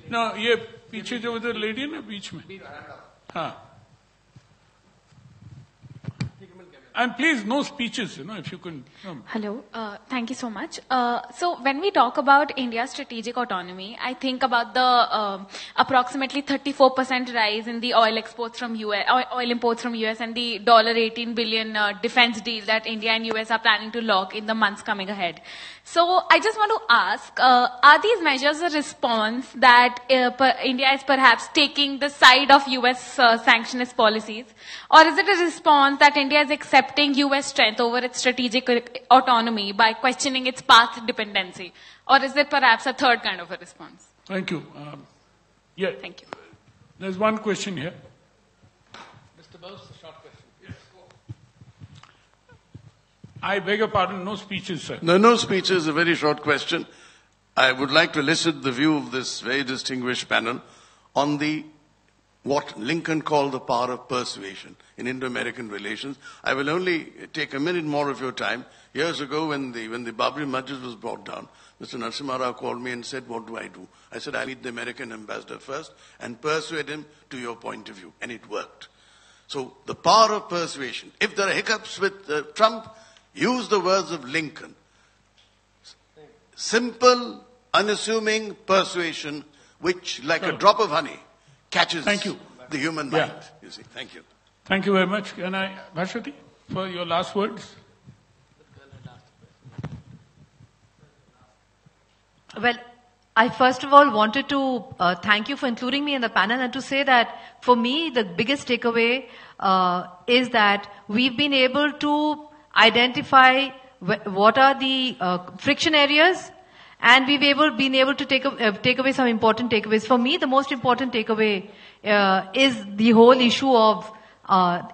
No, ये पीछे जो उधर lady है ना बीच में. हाँ. And please, no speeches, if you can. Hello. Thank you so much. So when we talk about India's strategic autonomy, I think about the approximately 34% rise in the oil exports from US, oil imports from US, and the $18 billion defense deal that India and US are planning to lock in the months coming ahead. So I just want to ask, are these measures a response that India is perhaps taking the side of US sanctionist policies? Or is it a response that India is accepting US strength over its strategic autonomy by questioning its path dependency? Or is it perhaps a third kind of a response? Thank you. Thank you. There's one question here. Mr. Bose, a short question. Yes, I beg your pardon, no speeches, sir. No speeches, a very short question. I would like to elicit the view of this very distinguished panel on what Lincoln called the power of persuasion in Indo-American relations. I will only take a minute more of your time. Years ago, when the Babri Masjid was brought down, Mr. Narasimha Rao called me and said, what do I do? I said, I'll meet the American ambassador first and persuade him to your point of view. And it worked. So the power of persuasion. If there are hiccups with Trump, use the words of Lincoln. Simple, unassuming persuasion, which, like a drop of honey, catches the human mind. You see. Thank you. Thank you very much. Can I, Bhashwati, for your last words? Well, I first of all wanted to thank you for including me in the panel and to say that for me the biggest takeaway is that we've been able to identify what are the friction areas, and we've been able to take away some important takeaways. For me, the most important takeaway is the whole issue of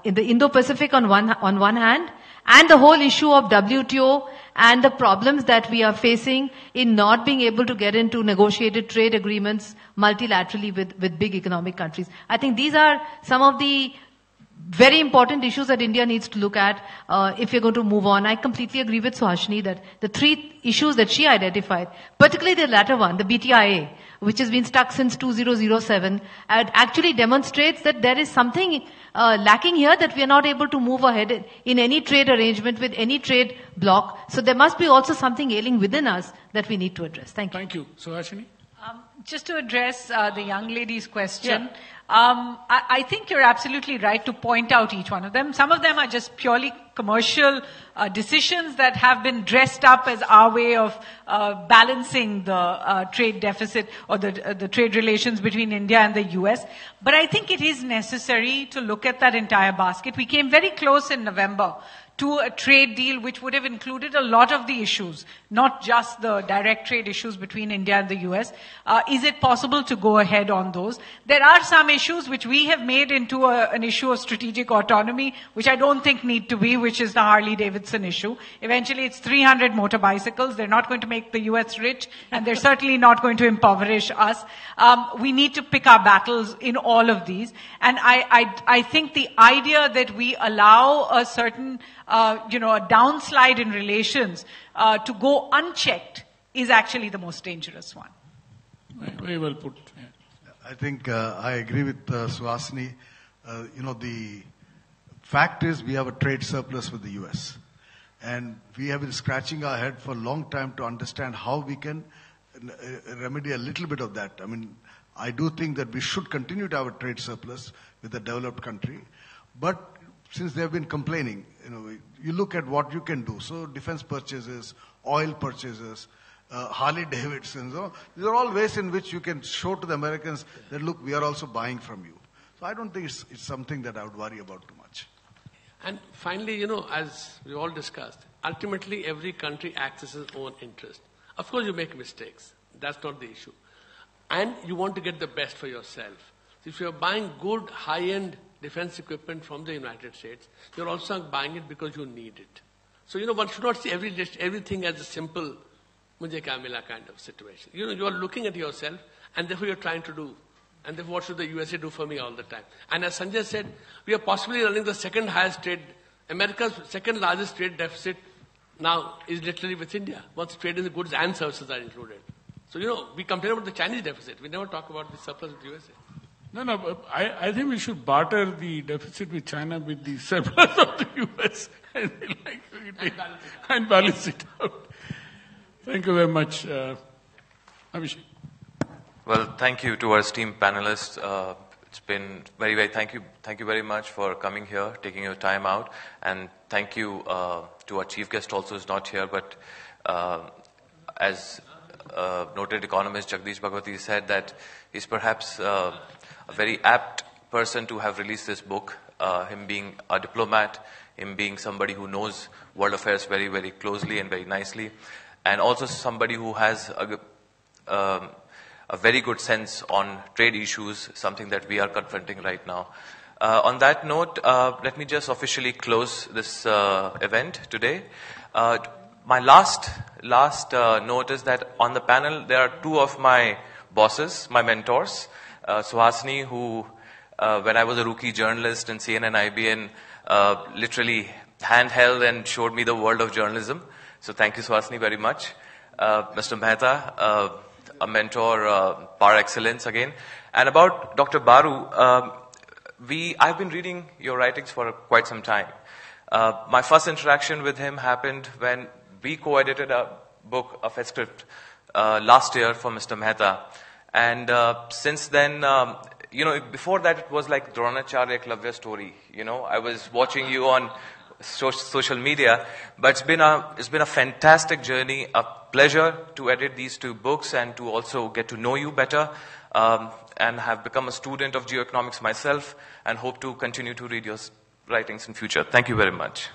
in the Indo-Pacific on one hand, and the whole issue of WTO and the problems that we are facing in not being able to get into negotiated trade agreements multilaterally with big economic countries. I think these are some of the very important issues that India needs to look at if you're going to move on. I completely agree with Suhasini that the three issues that she identified, particularly the latter one, the BTIA, which has been stuck since 2007, actually demonstrates that there is something lacking here, that we are not able to move ahead in any trade arrangement with any trade bloc. So there must be also something ailing within us that we need to address. Thank you. Thank you. Suhasini? Just to address the young lady's question, I think you're absolutely right to point out each one of them. Some of them are just purely commercial decisions that have been dressed up as our way of balancing the trade deficit or the trade relations between India and the US. But I think it is necessary to look at that entire basket. We came very close in November to a trade deal which would have included a lot of the issues, not just the direct trade issues between India and the US. Is it possible to go ahead on those? There are some issues which we have made into an issue of strategic autonomy, which I don't think need to be, which is the Harley-Davidson issue. Eventually it's 300 motor bicycles. They're not going to make the US rich, and they're certainly not going to impoverish us. We need to pick our battles in all of these. And I think the idea that we allow a certain a downslide in relations to go unchecked is actually the most dangerous one. Very well put. Yeah. I think I agree with Suhasini. The fact is we have a trade surplus with the US. And we have been scratching our head for a long time to understand how we can remedy a little bit of that. I mean, I do think that we should continue to have a trade surplus with a developed country. But since they have been complaining, you look at what you can do. So defense purchases, oil purchases, Harley-Davidson, these are all ways in which you can show to the Americans that, look, we are also buying from you. So I don't think it's something that I would worry about too much. And finally, as we all discussed, ultimately every country acts as its own interest. Of course, you make mistakes. That's not the issue. And you want to get the best for yourself. So if you're buying good, high-end defense equipment from the United States, you're also buying it because you need it. So, one should not see everything as a simple, mujhe kya mila kind of situation. You are looking at yourself, and therefore you're trying to do. And therefore, what should the USA do for me all the time? And as Sanjay said, we are possibly running the second highest trade, America's second largest trade deficit now is literally with India, once trade in the goods and services are included. So, we complain about the Chinese deficit. We never talk about the surplus with the USA. No, I think we should barter the deficit with China with the surplus of the US and balance it out. Thank you very much, Abhishek. Well, thank you to our esteemed panelists. It's been very, very, thank you very much for coming here, taking your time out. And thank you to our chief guest also, who's not here, but as noted economist Jagdish Bhagwati said, that he's perhaps a very apt person to have released this book, him being a diplomat, him being somebody who knows world affairs very, very closely and very nicely, and also somebody who has a very good sense on trade issues, something that we are confronting right now. On that note, let me just officially close this event today. My last note is that on the panel there are two of my bosses, my mentors, Suhasini, who when I was a rookie journalist in CNN IBN, literally handheld and showed me the world of journalism. So thank you, Suhasini, very much. Mr. Mehta, a mentor par excellence again. And about Dr. Baru, I've been reading your writings for quite some time. My first interaction with him happened when we co-edited a book, a fed script, last year for Mr. Mehta. And since then, before that it was like Dronacharya Eklavya story. I was watching you on social media, but it's been a fantastic journey, a pleasure to edit these two books and to also get to know you better, and have become a student of geoeconomics myself and hope to continue to read your writings in future. Thank you very much.